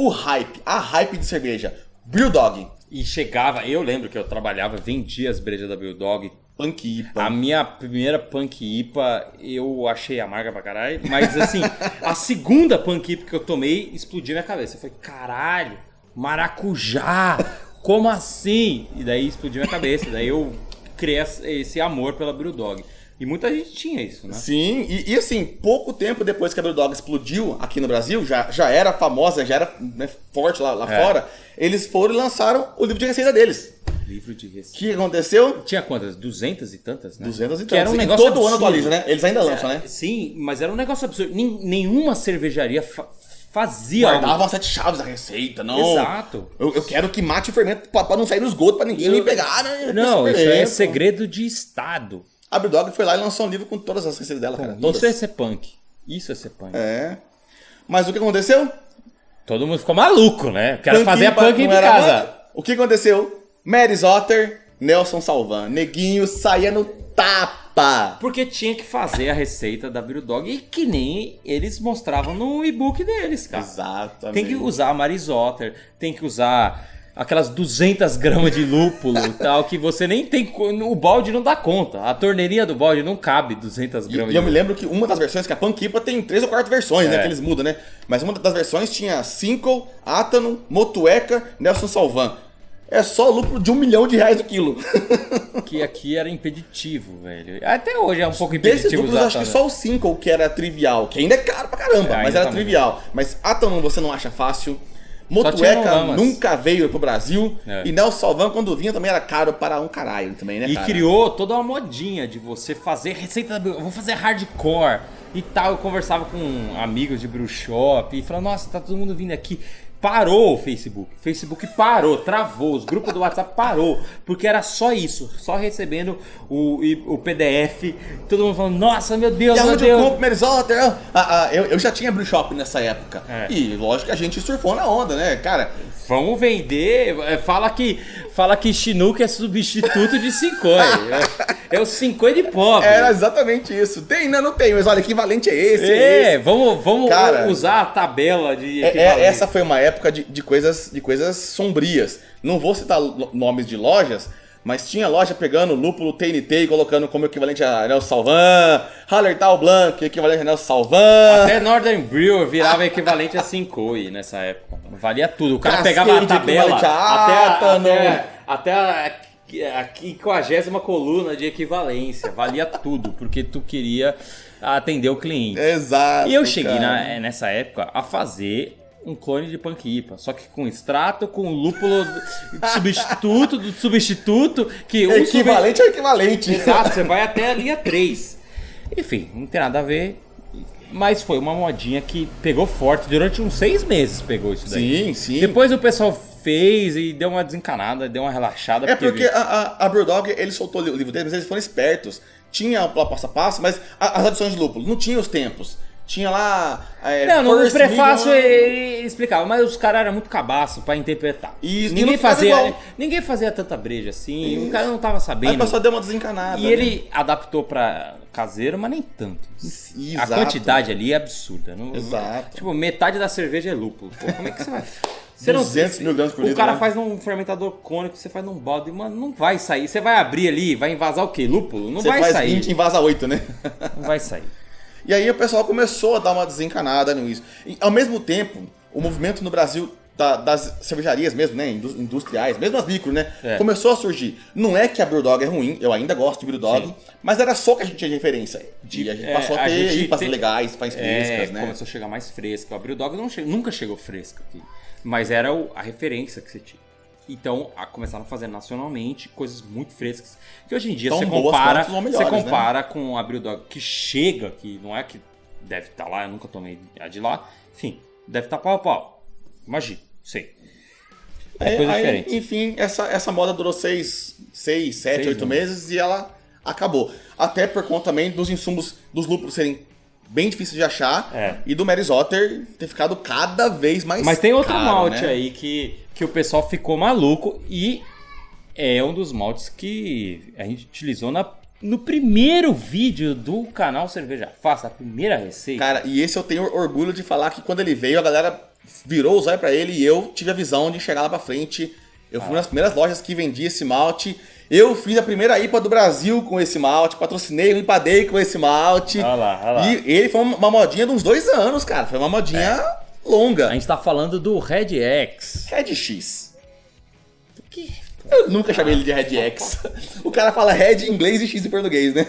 S2: a hype de cerveja? Brewdog.
S1: E chegava, eu lembro que eu trabalhava, vendia as brejas da Brewdog.
S2: Punk IPA.
S1: A minha primeira Punk IPA eu achei amarga pra caralho. Mas assim, a segunda Punk IPA que eu tomei explodiu minha cabeça. Eu falei, caralho, maracujá, como assim? E daí explodiu minha cabeça. Daí eu criei esse amor pela Brewdog. E muita gente tinha isso, né?
S2: Sim, e assim, pouco tempo depois que a Brewdog explodiu aqui no Brasil, já era famosa, já era, né, forte lá fora, eles foram e lançaram o livro de receita deles.
S1: Livro de receita.
S2: O que aconteceu?
S1: Tinha quantas? 200 e tantas, né?
S2: 200 e
S1: que era
S2: tantas.
S1: um negócio
S2: todo ano
S1: absurdo.
S2: atualiza, né? Eles ainda lançam, né?
S1: Sim, mas era um negócio absurdo. Nenhuma cervejaria fazia
S2: Guardavam
S1: algo.
S2: as 7 chaves da receita, não.
S1: Exato.
S2: Eu quero que mate o fermento pra não sair no esgoto, pra ninguém me pegar, né?
S1: Não, isso é segredo de Estado.
S2: A Brewdog foi lá e lançou um livro com todas as receitas dela, cara. Todas.
S1: Isso é ser punk. Isso é ser punk.
S2: Mas o que aconteceu?
S1: Todo mundo ficou maluco, né? Quero fazer a punk em casa.
S2: O que aconteceu? Mary Zotter, Nelson Salvan. Neguinho saía no tapa.
S1: Porque tinha que fazer a receita da Brewdog e que nem eles mostravam no e-book deles, cara.
S2: Exatamente.
S1: Tem que usar a Mary Zotter, tem que usar aquelas 200 gramas de lúpulo e tal, que você nem tem... O balde não dá conta. A torneirinha do balde não cabe 200 gramas de lúpulo.
S2: E eu me lembro que uma das versões, que a Punk IPA tem 3 ou 4 versões, né? Que eles mudam, né? Mas uma das versões tinha Simcoe, Atanon, Motueka, Nelson Salvan. É só lucro de R$1 milhão o quilo.
S1: Que aqui era impeditivo, velho. Até hoje é um pouco impeditivo.
S2: Desses lucros, acho que só o Simcoe que era trivial, que ainda é caro pra caramba, mas era trivial. Mas Atanon você não acha fácil. Motueka nunca veio pro Brasil. E Nelson Salvan, quando vinha, também era caro para um caralho também, né, cara?
S1: E criou toda uma modinha de você fazer receita... Eu vou fazer hardcore e tal. Eu conversava com amigos de brew shop e falava, nossa, tá todo mundo vindo aqui. Parou o Facebook. O Facebook parou, travou. Os grupos do WhatsApp parou. Porque era só isso. Só recebendo o PDF. Todo mundo falando, nossa, meu Deus,
S2: e
S1: meu
S2: onde
S1: Deus.
S2: eu compro Mary Zotter? Eu já tinha brew shop nessa época. E lógico que a gente surfou na onda, né? Cara,
S1: vamos vender. Fala que Chinook é substituto de Simcoe. É o Simcoe de pobre.
S2: Era exatamente isso. Tem, não tem, mas olha, o equivalente é esse. É esse.
S1: Vamos
S2: cara,
S1: usar a tabela de equivalente.
S2: Essa foi uma época de coisas sombrias. Não vou citar nomes de lojas, mas tinha loja pegando lúpulo TNT e colocando como equivalente a Nelson Salvan, Hallertau Blanc, equivalente a Nelson Salvan.
S1: Até Northern Brew virava equivalente a Simcoe nessa época. Valia tudo. O cara pegava a tabela até a 50ª coluna de equivalência. Valia tudo, porque tu queria atender o cliente.
S2: Exato.
S1: E eu cheguei nessa época a fazer um clone de Punk IPA, só que com extrato, com lúpulo do substituto, que
S2: equivalente ao equivalente.
S1: Exato, você vai até a linha 3. Enfim, não tem nada a ver, mas foi uma modinha que pegou forte, durante uns 6 meses pegou isso daí.
S2: Sim.
S1: Depois o pessoal fez e deu uma desencanada, deu uma relaxada.
S2: Porque a Brewdog, ele soltou o livro dele, mas eles foram espertos. Tinha o passo a passo, mas as adições de lúpulo não tinha os tempos. Tinha lá...
S1: no prefácio ele explicava, mas os caras eram muito cabaço pra interpretar.
S2: Isso,
S1: ninguém fazia tanta breja assim, isso. O cara não tava sabendo.
S2: Aí o pessoal deu uma desencanada.
S1: E ele adaptou pra caseiro, mas nem tanto.
S2: Exato.
S1: A quantidade ali é absurda.
S2: Exato.
S1: Tipo, metade da cerveja é lúpulo. Pô, como é que você vai...
S2: 200 mil gramas por litro.
S1: O cara faz num fermentador cônico, você faz num balde, mano, não vai sair. Você vai abrir ali, vai invasar o quê? Lúpulo? Não vai sair. Você faz
S2: 20 invasa 8, né?
S1: Não vai sair.
S2: E aí o pessoal começou a dar uma desencanada nisso. E, ao mesmo tempo, o movimento no Brasil das cervejarias mesmo, né, industriais, mesmo as micro, né, começou a surgir. Não é que a Brewdog é ruim, eu ainda gosto de Brewdog, mas era só que a gente tinha de referência. A gente passou a ter IPAs legais, mais frescas, né?
S1: Começou a chegar mais fresca. A Brewdog nunca chegou fresca aqui, mas era a referência que você tinha. Então, começaram a fazer nacionalmente coisas muito frescas. Que hoje em dia você compara com a Brewdog que chega, que não é que deve estar lá, eu nunca tomei a de lá. Enfim, deve estar pau a pau. Imagina, sei. É coisa diferente.
S2: Enfim, essa moda durou 6, 7, 8 meses e ela acabou. Até por conta também dos insumos dos lúpulos serem bem difícil de achar.
S1: É.
S2: E do Mary's Otter ter ficado cada vez mais
S1: Mas tem outro
S2: caro,
S1: malte
S2: né?
S1: aí que o pessoal ficou maluco e é um dos maltes que a gente utilizou no primeiro vídeo do canal Cerveja Fácil, a primeira receita.
S2: Cara, e esse eu tenho orgulho de falar que quando ele veio, a galera virou os olhos pra ele e eu tive a visão de chegar lá pra frente. Eu fui nas primeiras lojas que vendia esse malte. Eu fiz a primeira IPA do Brasil com esse malte, patrocinei o IPA Day com esse malte.
S1: Olha lá.
S2: E ele foi uma modinha de uns 2 anos, cara. Foi uma modinha longa.
S1: A gente tá falando do Red X.
S2: Red X. Eu nunca chamei ele de Red X. O cara fala Red em inglês e X em português, né?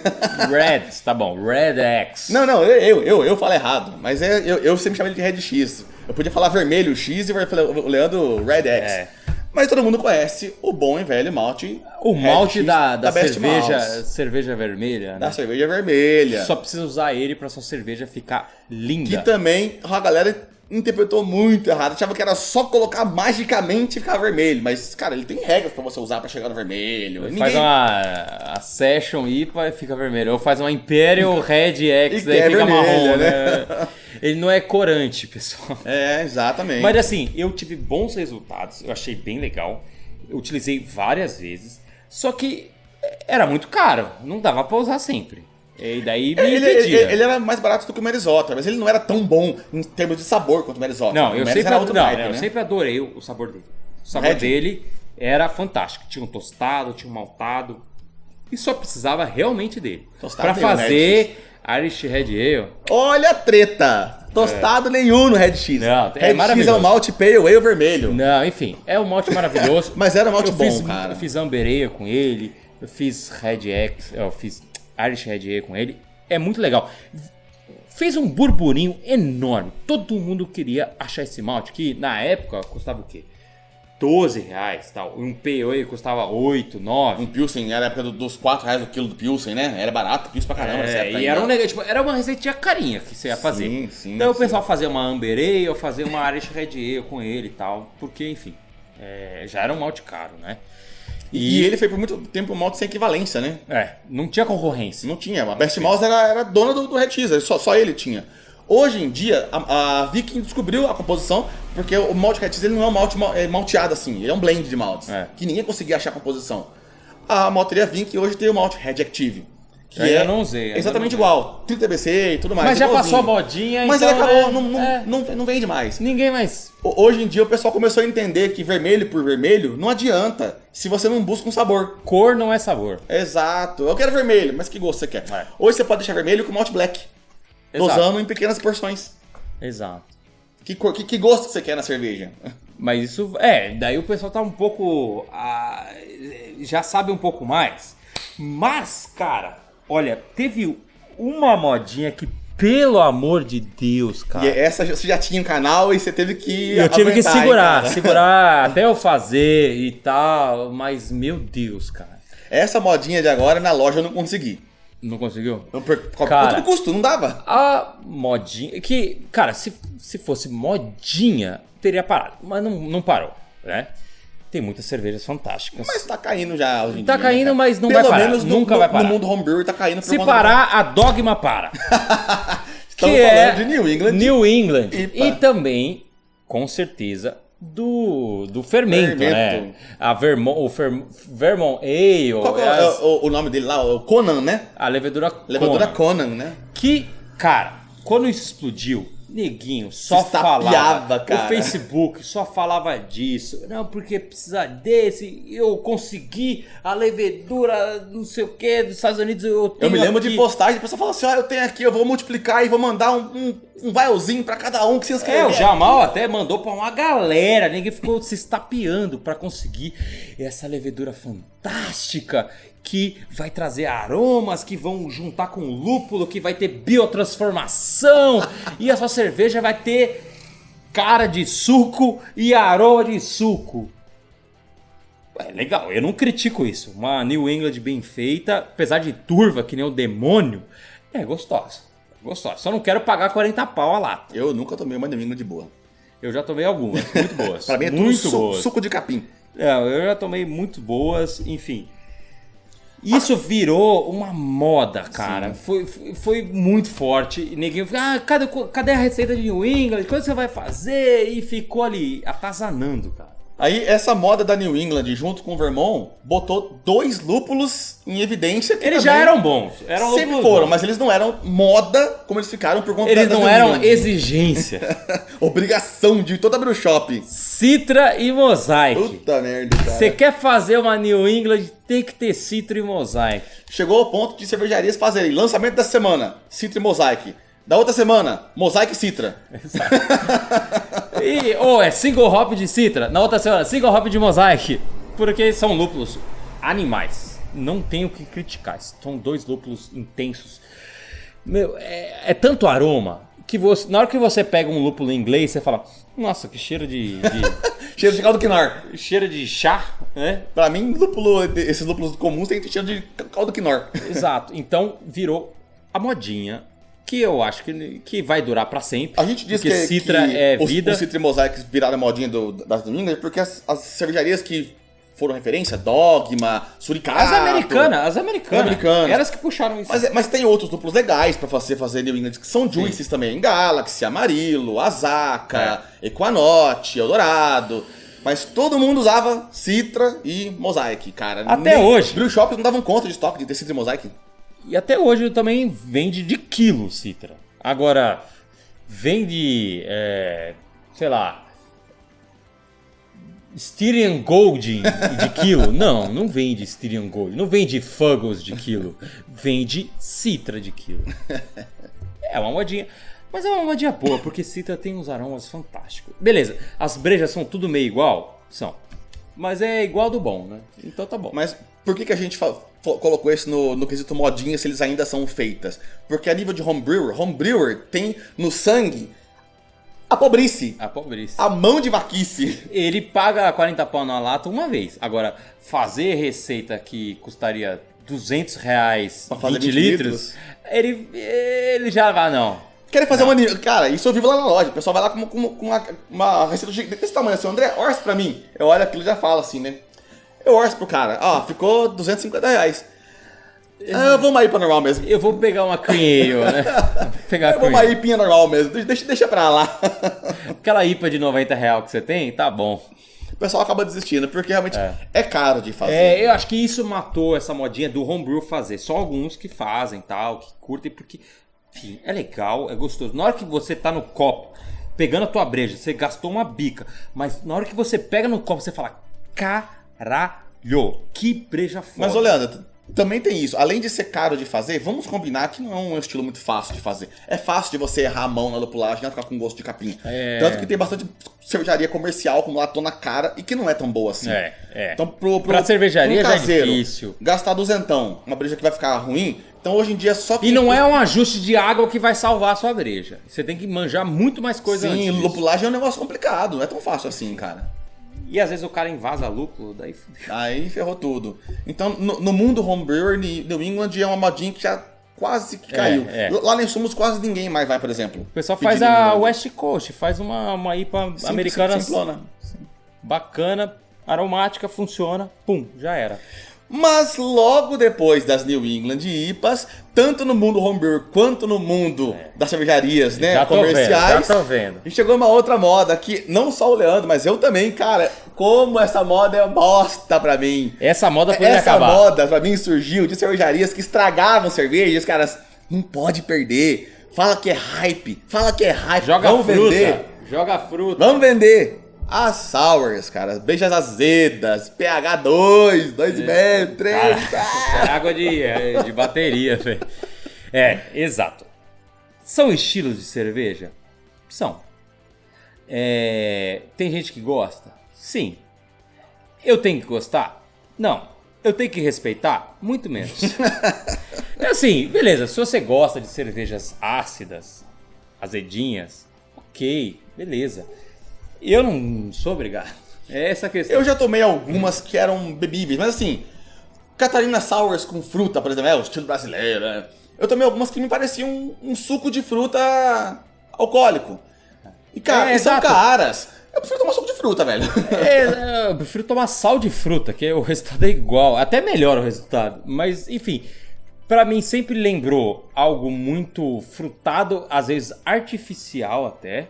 S1: Red, tá bom, Red X.
S2: Não, eu falo errado. Mas eu sempre chamei ele de Red X. Eu podia falar vermelho X e o Leandro Red X.
S1: É.
S2: Mas todo mundo conhece o bom e velho malte.
S1: O
S2: Red
S1: malte
S2: X
S1: da
S2: Best
S1: cerveja,
S2: Malts.
S1: cerveja vermelha, né?
S2: Da cerveja vermelha.
S1: Só precisa usar ele pra sua cerveja ficar linda.
S2: Que também a galera interpretou muito errado. Achava que era só colocar magicamente e ficar vermelho. Mas, cara, ele tem regras pra você usar pra chegar no vermelho.
S1: Faz a Session IPA e fica vermelho. Ou faz uma Imperial Red X,
S2: E
S1: daí
S2: que é
S1: fica
S2: vermelha,
S1: marrom, né? Ele não é corante, pessoal.
S2: É, exatamente.
S1: Mas assim, eu tive bons resultados. Eu achei bem legal. Eu utilizei várias vezes. Só que era muito caro. Não dava pra usar sempre. E daí me impedia.
S2: Ele era mais barato do que o Mary's Otter, mas ele não era tão bom em termos de sabor quanto o Mary's Otter.
S1: Não,
S2: O
S1: eu
S2: Mary's
S1: sempre,
S2: era outro naipe,
S1: eu
S2: né?
S1: sempre adorei o sabor dele. O sabor
S2: Red?
S1: dele era fantástico. Tinha um tostado, tinha um maltado. E só precisava realmente dele.
S2: Tostado
S1: Pra
S2: tem o Red
S1: fazer Irish Red Ale.
S2: Olha a treta! Tostado nenhum no Red X.
S1: Não, é
S2: Red X é
S1: maravilhoso.
S2: um malte pale ale vermelho.
S1: Não, enfim, é um malte maravilhoso.
S2: Mas era um malte
S1: eu
S2: bom,
S1: fiz,
S2: cara.
S1: Eu fiz Amber Ale com ele, eu fiz Red X, eu fiz Irish Red Ale com ele. É muito legal. Fez um burburinho enorme. Todo mundo queria achar esse malte, que na época custava o quê? R$12, tal. Um Pale Ale custava 8, 9.
S2: Um Pilsen, era a época dos R$4 o quilo do Pilsen, né? Era barato, Pilsen pra caramba. nessa época
S1: E
S2: ainda.
S1: era um negócio, tipo, era uma receitinha carinha que você ia fazer.
S2: Sim,
S1: Então o
S2: sim.
S1: pessoal fazia uma Amber Ale, ou fazia uma Irish Red Ale com ele e tal. Porque, enfim, já era um malte caro, né?
S2: E ele foi por muito tempo um malte sem equivalência, né?
S1: Não tinha concorrência.
S2: Não tinha. A Best Malls era dona do Red X, só ele tinha. Hoje em dia, a Viking descobriu a composição, porque o malte Red X ele não é um malte malteado assim, ele é um blend de maltes, que ninguém conseguia achar a composição. A malteria Viking hoje tem o malte Red Active, que
S1: Eu ainda não usei, ainda
S2: exatamente
S1: não
S2: igual, 30 BC e tudo mais.
S1: Mas já
S2: igualzinho.
S1: passou a modinha,
S2: Mas
S1: então,
S2: ele acabou,
S1: né?
S2: não vende mais.
S1: Ninguém mais...
S2: Hoje em dia o pessoal começou a entender que vermelho por vermelho não adianta se você não busca um sabor.
S1: Cor não é sabor.
S2: Exato. Eu quero vermelho, mas que gosto você quer? Hoje você pode deixar vermelho com malte black.
S1: Exato.
S2: Dosando em pequenas porções.
S1: Exato.
S2: Que gosto você quer na cerveja?
S1: Mas isso... daí o pessoal tá um pouco... já sabe um pouco mais. Mas, cara, olha, teve uma modinha que, pelo amor de Deus, cara...
S2: E essa você já tinha um canal e você teve que
S1: Eu tive que
S2: aguentar, hein, cara?
S1: segurar até eu fazer e tal, mas meu Deus, cara.
S2: Essa modinha de agora na loja eu não consegui.
S1: Não conseguiu?
S2: Quanto do custo? Não dava.
S1: A modinha, que, cara, se fosse modinha, teria parado, mas não parou, né? Tem muitas cervejas fantásticas.
S2: Mas tá caindo já hoje em
S1: Tá
S2: dia.
S1: caindo,
S2: né,
S1: mas não
S2: Pelo
S1: vai parar,
S2: menos
S1: nunca vai parar.
S2: No mundo homebrew tá caindo por
S1: Se
S2: conta
S1: parar, a Dogma para.
S2: Estamos
S1: que
S2: falando de New England.
S1: New England.
S2: IPA.
S1: E também, com certeza, do fermento, né? A Vermont Ale.
S2: Qual que é o nome dele lá? O Conan, né?
S1: A levedura
S2: Levadura Conan, né?
S1: Que, cara, quando isso explodiu, neguinho só
S2: estapeava,
S1: falava,
S2: cara.
S1: o Facebook só falava disso. Não, porque precisa desse, eu consegui a levedura não sei o que dos Estados Unidos, eu
S2: Eu me lembro
S1: aqui.
S2: de postagem, a pessoa fala assim, eu tenho aqui, eu vou multiplicar e vou mandar um vialzinho pra cada um que se inscrever.
S1: O Jamal até mandou pra uma galera, ninguém ficou se estapeando pra conseguir essa levedura fantástica que vai trazer aromas, que vão juntar com lúpulo, que vai ter biotransformação e a sua cerveja vai ter cara de suco e aroma de suco. É legal, eu não critico isso. Uma New England bem feita, apesar de turva, que nem o demônio, é gostosa. Gostosa. Só não quero pagar 40 pau a lata.
S2: Eu nunca tomei uma New England de boa.
S1: Eu já tomei algumas, muito boas.
S2: Pra mim é tudo
S1: muito boas.
S2: suco de capim.
S1: Eu já tomei muito boas, enfim. Isso virou uma moda, cara. Foi muito forte. E ninguém falou, cadê a receita de New England? Quando você vai fazer? E ficou ali atazanando, cara.
S2: Aí essa moda da New England, junto com o Vermont, botou 2 lúpulos em evidência. Que
S1: eles já eram bons.
S2: Sempre foram, mas eles não eram moda como eles ficaram por conta
S1: Eles
S2: da
S1: não
S2: New
S1: eram
S2: England.
S1: Exigência.
S2: Obrigação de toda brew shop.
S1: Citra e Mosaic.
S2: Puta merda, cara.
S1: Você quer fazer uma New England, tem que ter Citra e Mosaic.
S2: Chegou ao ponto de cervejarias fazerem lançamento dessa semana, Citra e Mosaic. Da outra semana, Mosaic e Citra.
S1: Exato. É single hop de Citra. Na outra semana, single hop de Mosaic. Porque são lúpulos animais. Não tenho o que criticar. São 2 lúpulos intensos. Meu, é tanto aroma que na hora que você pega um lúpulo inglês, você fala, nossa, que cheiro de...
S2: Cheiro de caldo Knorr.
S1: Cheiro de chá, né?
S2: Pra mim, esses lúpulos comuns têm cheiro de caldo Knorr.
S1: Exato. Então, virou a modinha. Que eu acho que vai durar pra sempre.
S2: A gente diz que
S1: Citra é vida.
S2: Os Citra e Mosaic viraram a modinha das New England porque as cervejarias que foram referência, Dogma, Suricato...
S1: As americanas. Elas que puxaram isso.
S2: Mas tem outros lúpulos legais pra fazer New England, que são juices também. Galaxy, Amarillo, Azaka, Equanote, Eldorado... Mas todo mundo usava Citra e Mosaic, cara.
S1: Até hoje.
S2: Brew shops não davam conta de estoque de ter Citra e Mosaic.
S1: E até hoje também vende de quilo Citra. Agora, vende, sei lá, Styrian Gold de quilo? Não vende Styrian Gold. Não vende Fuggles de quilo. Vende Citra de quilo. É uma modinha. Mas é uma modinha boa, porque Citra tem uns aromas fantásticos. Beleza, as brejas são tudo meio igual? São. Mas é igual do bom, né? Então tá bom.
S2: Mas por que a gente colocou isso no quesito modinha se eles ainda são feitas? Porque a nível de homebrewer tem no sangue a pobrice. A mão de vaquice.
S1: Ele paga 40 pau na lata uma vez. Agora, fazer receita que custaria R$200, 20 litros, ele já vai, não.
S2: Querem fazer uma... Cara, isso eu vivo lá na loja. O pessoal vai lá com uma receita desse tamanho assim. André, orça pra mim. Eu olho aquilo e já falo assim, né? Eu orço pro cara. Ficou R$250. Vamos aí pra normal mesmo.
S1: Eu vou pegar uma Cream Ale, né?
S2: Vamos uma IPinha normal mesmo. Deixa pra lá.
S1: Aquela IPA de R$90 que você tem, tá bom.
S2: O pessoal acaba desistindo, porque realmente é caro de fazer.
S1: Eu acho que isso matou essa modinha do homebrew fazer. Só alguns que fazem, tal, que curtem, porque... Enfim, é legal, é gostoso. Na hora que você tá no copo, pegando a tua breja, você gastou uma bica. Mas na hora que você pega no copo, você fala, caralho, que breja foda.
S2: Mas, ô Leandro, também tem isso. Além de ser caro de fazer, vamos combinar que não é um estilo muito fácil de fazer. É fácil de você errar a mão na lupulagem e ficar com gosto de capim. Tanto que tem bastante cervejaria comercial com latona cara e que não é tão boa assim. Então,
S1: pra cervejaria
S2: caseiro,
S1: já é difícil.
S2: Gastar duzentão, uma breja que vai ficar ruim. Então hoje em dia só que...
S1: E não é um ajuste de água que vai salvar a sua breja. Você tem que manjar muito mais coisa antes disso.
S2: Sim, lupulagem é um negócio complicado, não é tão fácil assim, cara.
S1: E às vezes o cara invasa lúpulo, daí fudeu.
S2: Aí ferrou tudo. Então no mundo homebrewer, New England é uma modinha que já quase que caiu. Lá em Sumos quase ninguém mais vai, por exemplo.
S1: O pessoal faz a West Coast, faz uma IPA americana
S2: simplona.
S1: Bacana, aromática, funciona, pum, já era.
S2: Mas logo depois das New England IPAs, tanto no mundo homebrewer quanto no mundo das cervejarias, né,
S1: já
S2: comerciais,
S1: já tô vendo.
S2: E chegou uma outra moda que não só o Leandro, mas eu também, cara, como essa moda é bosta pra mim.
S1: Essa moda poderia acabar.
S2: Essa moda pra mim surgiu de cervejarias que estragavam cerveja e os caras, não pode perder, fala que é hype,
S1: joga
S2: vamos
S1: fruta,
S2: vender.
S1: Joga fruta.
S2: Vamos vender. As sours, cara, beijas azedas, pH 2, 2,5, 3.
S1: É água de bateria, velho. Exato. São estilos de cerveja? São. Tem gente que gosta? Sim. Eu tenho que gostar? Não. Eu tenho que respeitar? Muito menos. Assim, beleza, se você gosta de cervejas ácidas, azedinhas, ok, beleza. Eu não sou obrigado. É essa a questão.
S2: Eu já tomei algumas que eram bebíveis, mas assim, Catarina Sours com fruta, por exemplo, o estilo brasileiro, né? Eu tomei algumas que me pareciam um suco de fruta alcoólico. E cara, são caras. Eu prefiro tomar suco de fruta, velho.
S1: Eu prefiro tomar sal de fruta, que o resultado é igual. Até melhor o resultado. Mas, enfim, pra mim sempre lembrou algo muito frutado, às vezes artificial até.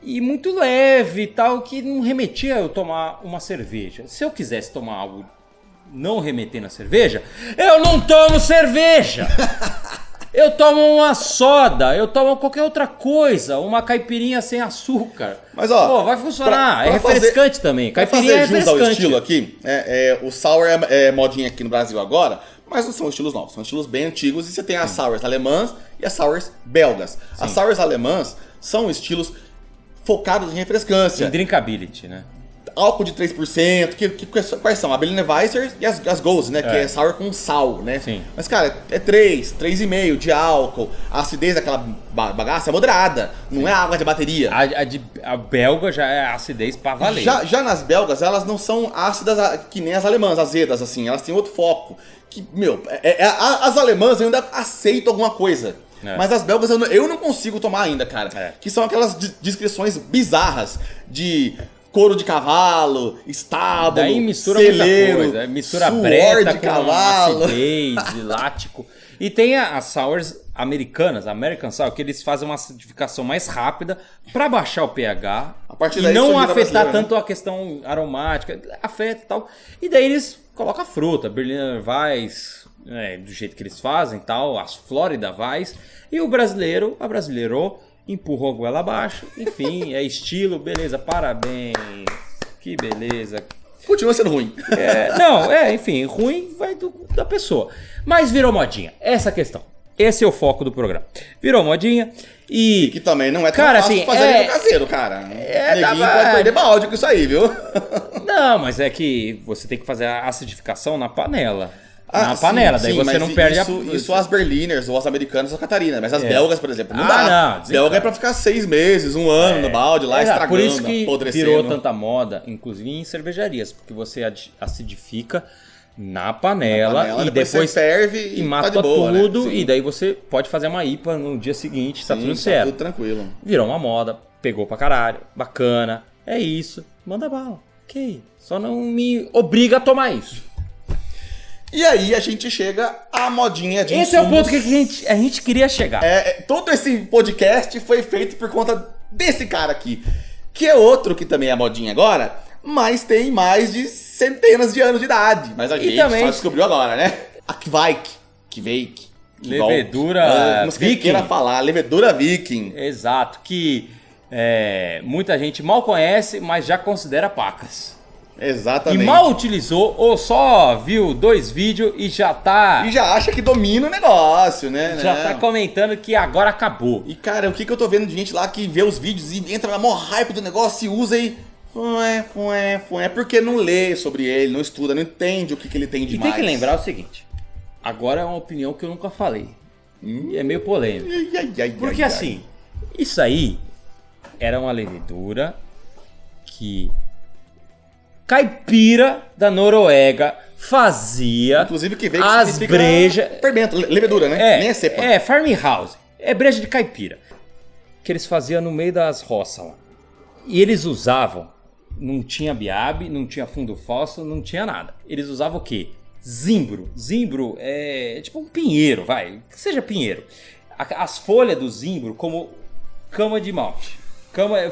S1: E muito leve e tal, que não remetia a eu tomar uma cerveja. Se eu quisesse tomar algo não remetendo a cerveja, eu não tomo cerveja! Eu tomo uma soda, eu tomo qualquer outra coisa, uma caipirinha sem açúcar.
S2: Mas ó,
S1: pô, vai funcionar,
S2: pra
S1: é refrescante também. Caipirinha é refrescante.
S2: Ao estilo aqui, o sour é modinha aqui no Brasil agora, mas não são estilos novos, são estilos bem antigos e você tem as sours alemãs e as sours belgas. Sim. As sours alemãs são estilos focados em refrescância.
S1: Em drinkability, né?
S2: Álcool de 3%, quais são? A Berliner Weisser e as Gose, né? Que é sour com sal, né?
S1: Sim.
S2: Mas, cara, é 3,5 de álcool. A acidez daquela bagaça é moderada. Não é água de bateria.
S1: A belga já é acidez pra valer.
S2: Já nas belgas, elas não são ácidas que nem as alemãs, azedas, assim. Elas têm outro foco. Que, as alemãs ainda aceitam alguma coisa. Mas as belgas eu não consigo tomar ainda, cara. Que são aquelas descrições bizarras de couro de cavalo, estábulo,
S1: daí mistura
S2: celeiro,
S1: muita coisa. Mistura
S2: suor
S1: breta
S2: de
S1: com
S2: cavalo,
S1: acidez, lático. E tem as sours americanas, American Sour, que eles fazem uma acidificação mais rápida para baixar o pH
S2: a partir
S1: e
S2: daí
S1: não afetar
S2: né?
S1: tanto a questão aromática, afeta e tal. E daí eles colocam a fruta, Berliner Weiss, do jeito que eles fazem, tal, as Florida Weiss, e o brasileiro, abrasileirou, empurrou a goela abaixo, enfim, é estilo, beleza, parabéns, que beleza.
S2: Continua sendo ruim.
S1: Enfim, ruim vai da pessoa. Mas virou modinha, essa é a questão. Esse é o foco do programa. Virou modinha e
S2: que também não é tão
S1: cara,
S2: fácil
S1: assim,
S2: fazer no caseiro, cara. Neguinho pode perder balde com isso aí, viu?
S1: Não, mas é que você tem que fazer a acidificação na panela. Panela, daí você não perde
S2: isso as Berliners ou as americanas ou Catarina, mas as belgas, por exemplo, não dá.
S1: Não,
S2: belga é pra ficar 6 meses, 1 ano no balde lá, estragando,
S1: por isso que
S2: apodrecendo.
S1: virou tanta moda, inclusive em cervejarias, porque você acidifica na panela e depois
S2: ferve
S1: e mata
S2: tá de boa,
S1: tudo,
S2: né?
S1: e daí você pode fazer uma IPA no dia seguinte, tá tudo certo.
S2: Tudo tranquilo.
S1: Virou uma moda, pegou pra caralho, bacana, é isso, manda bala, ok, só não me obriga a tomar isso.
S2: E aí a gente chega à modinha de
S1: Esse é o ponto que a gente queria chegar.
S2: Todo esse podcast foi feito por conta desse cara aqui, que é outro que também é modinha agora, mas tem mais de centenas de anos de idade. Mas a gente também só descobriu agora, né? A Kveik.
S1: Levedura
S2: Viking. Queira falar, levedura Viking.
S1: Exato, que muita gente mal conhece, mas já considera pacas.
S2: Exatamente.
S1: E mal utilizou ou só viu 2 vídeos e já tá...
S2: E já acha que domina o negócio, né?
S1: Já tá comentando que agora acabou.
S2: E cara, o que eu tô vendo de gente lá que vê os vídeos e entra na maior hype do negócio e usa e... É porque não lê sobre ele, não estuda, não entende o que ele tem de mais.
S1: E tem que lembrar o seguinte, agora é uma opinião que eu nunca falei. E é meio polêmico. Porque assim, isso aí era uma levedura que... caipira da Noruega fazia.
S2: Inclusive que veio
S1: as brejas.
S2: Fermento, levedura, né? Nem é cepa.
S1: Farmhouse. É breja de caipira. Que eles faziam no meio das roças lá. E eles usavam. Não tinha biabe, não tinha fundo fósforo, não tinha nada. Eles usavam o quê? Zimbro. Zimbro é tipo um pinheiro, vai. Que seja pinheiro. As folhas do zimbro como cama de malte.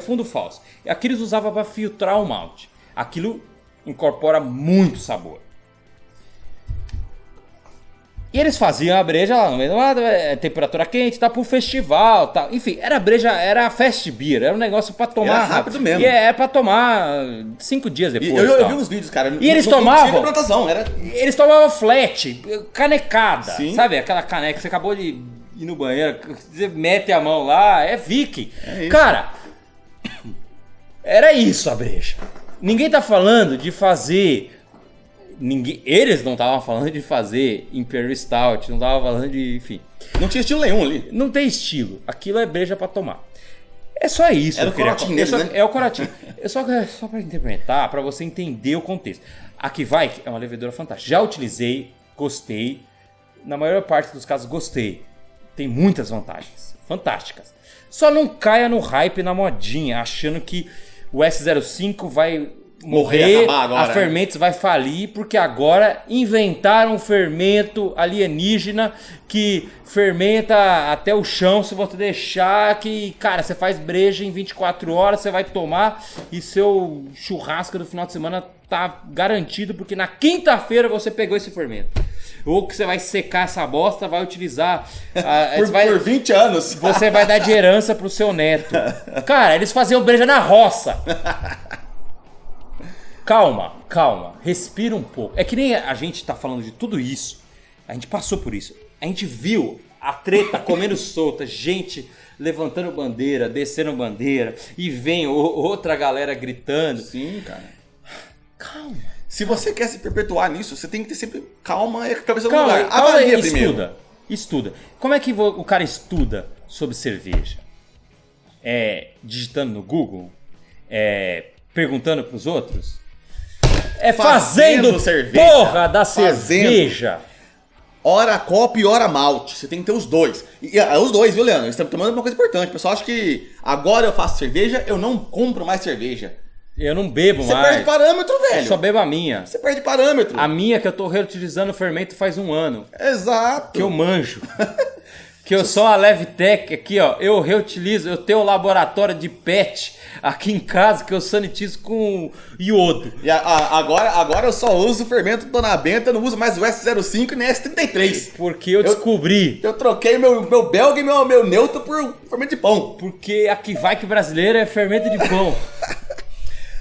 S1: Fundo fósforo. Aquilo eles usavam para filtrar o malte. Aquilo incorpora muito sabor. E eles faziam a breja lá no meio da temperatura quente, tá pro festival, tal. Enfim, era fast beer, era um negócio pra tomar
S2: era rápido mesmo.
S1: E pra tomar 5 dias depois.
S2: Eu vi uns vídeos, cara.
S1: E eles tomavam.
S2: Eles
S1: tomavam flat, canecada.
S2: Sim.
S1: Sabe aquela caneca que você acabou de ir no banheiro, você mete a mão lá, é Viking.
S2: Isso.
S1: Cara, era isso a breja. Ninguém tá falando de fazer... Eles não estavam falando de fazer Imperial Stout, não estavam falando de... Enfim.
S2: Não tinha estilo nenhum ali.
S1: Não tem estilo. Aquilo é breja pra tomar. É só isso.
S2: Era o corotinho deles, né?
S1: É o corotinho. Só pra interpretar, pra você entender o contexto. A Kveik é uma levedura fantástica. Já utilizei, gostei. Na maior parte dos casos, gostei. Tem muitas vantagens. Fantásticas. Só não caia no hype, na modinha, achando que... o S05 vai morrer,
S2: agora,
S1: a Fermentos vai falir, porque agora inventaram um fermento alienígena que fermenta até o chão se você deixar, que, cara, você faz breja em 24 horas, você vai tomar e seu churrasco do final de semana tá garantido, porque na quinta-feira você pegou esse fermento. Ou que você vai secar essa bosta, vai utilizar...
S2: por 20 anos.
S1: Você vai dar de herança pro seu neto. Cara, eles faziam breja na roça. Calma, respira um pouco. É que nem a gente tá falando de tudo isso, a gente passou por isso. A gente viu a treta comendo solta, gente levantando bandeira, descendo bandeira, e vem outra galera gritando.
S2: Sim, cara.
S1: Calma.
S2: Se você quer se perpetuar nisso, você tem que ter sempre calma e a cabeça no lugar. Avalia primeiro.
S1: Estuda. Como é que o cara estuda sobre cerveja? Digitando no Google? Perguntando pros outros? Fazendo cerveja. Porra da cerveja.
S2: Ora copo e ora malte. Você tem que ter os dois. Os dois, viu, Leandro? Você tá tomando uma coisa importante. O pessoal acha que agora eu faço cerveja, eu não compro mais cerveja.
S1: Eu não bebo mais.
S2: Você perde parâmetro, velho.
S1: Eu só bebo a minha.
S2: Você perde parâmetro.
S1: A minha que eu tô reutilizando o fermento faz 1 ano.
S2: Exato.
S1: Que eu manjo. Que eu sou a Levtech aqui, ó. Eu reutilizo, eu tenho um laboratório de PET aqui em casa que eu sanitizo com iodo.
S2: E agora eu só uso o fermento Dona Benta, não uso mais o S05 nem S33.
S1: Porque eu descobri.
S2: Eu troquei meu belga e meu neutro por fermento de pão.
S1: Porque a Kveik brasileira é fermento de pão.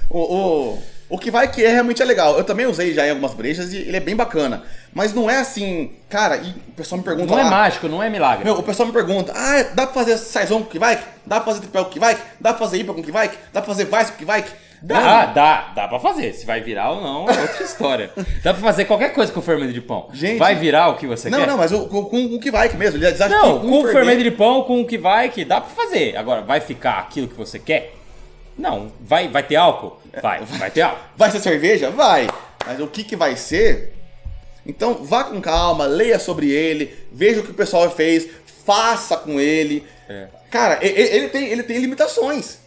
S2: O Kveik realmente é legal. Eu também usei já em algumas brejas e ele é bem bacana. Mas não é assim, cara, e o pessoal me pergunta
S1: Não é mágico, não é milagre.
S2: O pessoal me pergunta, dá pra fazer Saison com Kveik? Dá pra fazer tripel com Kveik? Dá pra fazer IPA com Kveik? Dá pra fazer Weiss com Kveik?
S1: Dá pra fazer. Se vai virar ou não é outra história. Dá pra fazer qualquer coisa com o fermento de pão.
S2: Gente,
S1: vai virar o que você quer?
S2: Não, mas com o Kveik mesmo. Eles acham
S1: não,
S2: que
S1: com o fermento de pão, com o Kveik, dá pra fazer. Agora, vai ficar aquilo que você quer? Não. Vai ter álcool? Vai ter álcool.
S2: Vai ser cerveja? Vai. Mas o que vai ser? Então vá com calma, leia sobre ele, veja o que o pessoal fez, faça com ele. Cara, ele tem limitações.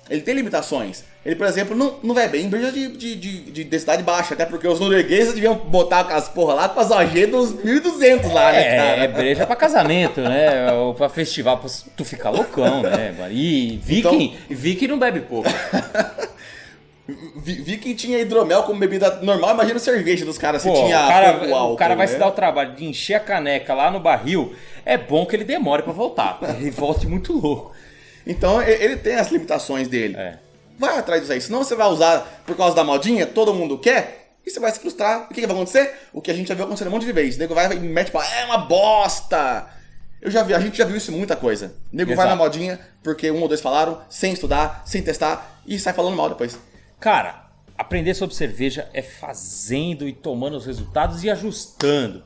S2: Ele, por exemplo, não vai bem em breja de densidade baixa, até porque os noruegueses deviam botar as porra lá com as OG dos 1.200 lá, né, cara?
S1: É breja pra casamento, né? Ou pra festival, pra tu ficar loucão, né? E Viking não bebe pouco.
S2: Viking tinha hidromel como bebida normal, imagina cerveja dos caras, se tinha pouco álcool.
S1: O cara vai
S2: né?
S1: se dar o trabalho de encher a caneca lá no barril, é bom que ele demore pra voltar, ele volte muito louco.
S2: Então ele tem as limitações dele. Vai atrás disso aí, senão você vai usar por causa da modinha, todo mundo quer, e você vai se frustrar. O que vai acontecer? O que a gente já viu acontecer um monte de vezes. O nego vai e mete pra é uma bosta! A gente já viu isso em muita coisa. O nego vai na modinha porque 1 ou 2 falaram, sem estudar, sem testar, e sai falando mal depois.
S1: Cara, aprender sobre cerveja é fazendo e tomando os resultados e ajustando.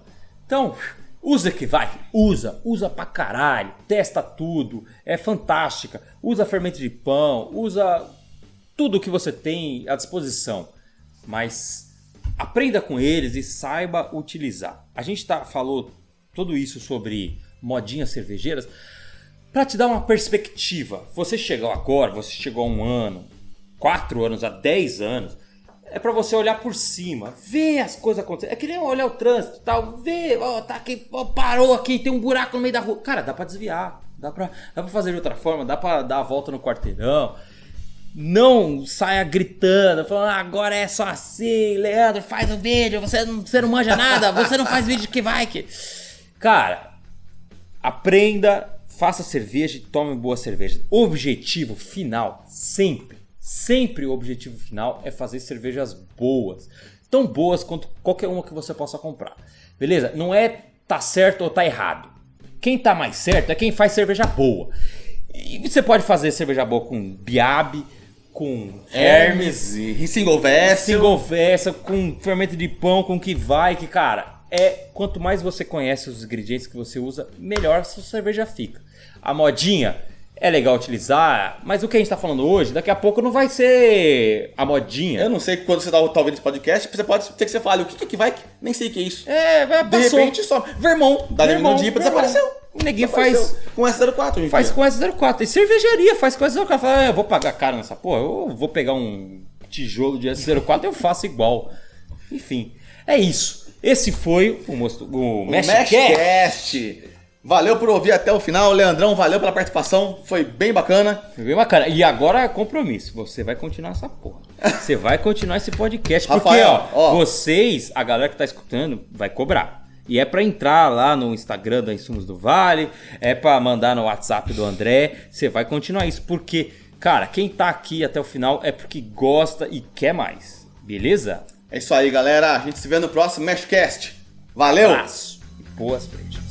S1: Então, usa que vai, usa pra caralho, testa tudo, é fantástica. Usa fermento de pão, usa tudo que você tem à disposição. Mas aprenda com eles e saiba utilizar. A gente falou tudo isso sobre modinhas cervejeiras para te dar uma perspectiva. Você chegou agora, você chegou há 1 ano, 4 anos, há 10 anos, é pra você olhar por cima, ver as coisas acontecendo. É que nem olhar o trânsito e tal, ver, tá aqui, parou aqui, tem um buraco no meio da rua. Cara, dá pra desviar, dá pra fazer de outra forma, dá pra dar a volta no quarteirão. Não saia gritando, falando, agora é só assim, Leandro, faz o vídeo, você não manja nada, você não faz vídeo de Kveik. Cara, aprenda, faça cerveja e tome boa cerveja. Objetivo final, sempre o objetivo final é fazer cervejas boas. Tão boas quanto qualquer uma que você possa comprar. Beleza? Não é tá certo ou tá errado. Quem tá mais certo é quem faz cerveja boa. E você pode fazer cerveja boa com Biab, com Hermes,
S2: e single vessel,
S1: com fermento de pão, com Kveik, cara. Quanto mais você conhece os ingredientes que você usa, melhor a sua cerveja fica. A modinha é legal utilizar, mas o que a gente tá falando hoje, daqui a pouco não vai ser a modinha.
S2: Eu não sei quando você tá ouvindo esse podcast, você pode ter que você fale, o que é Kveik? Nem sei o que é isso.
S1: Passou.
S2: De repente só Vermont, da Vermont, desapareceu.
S1: Ninguém faz
S2: com S04,
S1: faz com S04. E cervejaria faz com S04. Fala, eu vou pagar caro nessa porra, eu vou pegar um tijolo de S04 e eu faço igual. Enfim, é isso. Esse foi o Meshcast.
S2: Valeu por ouvir até o final. Leandrão, valeu pela participação. Foi bem bacana.
S1: Foi bem bacana. E agora é compromisso. Você vai continuar essa porra. Você vai continuar esse podcast. Porque,
S2: Rafael,
S1: vocês, a galera que tá escutando, vai cobrar. E é pra entrar lá no Instagram da Insumos do Vale. É pra mandar no WhatsApp do André. Você vai continuar isso. Porque, cara, quem tá aqui até o final é porque gosta e quer mais. Beleza?
S2: É isso aí, galera. A gente se vê no próximo Meshcast. Valeu!
S1: Abraço. Boas, frente.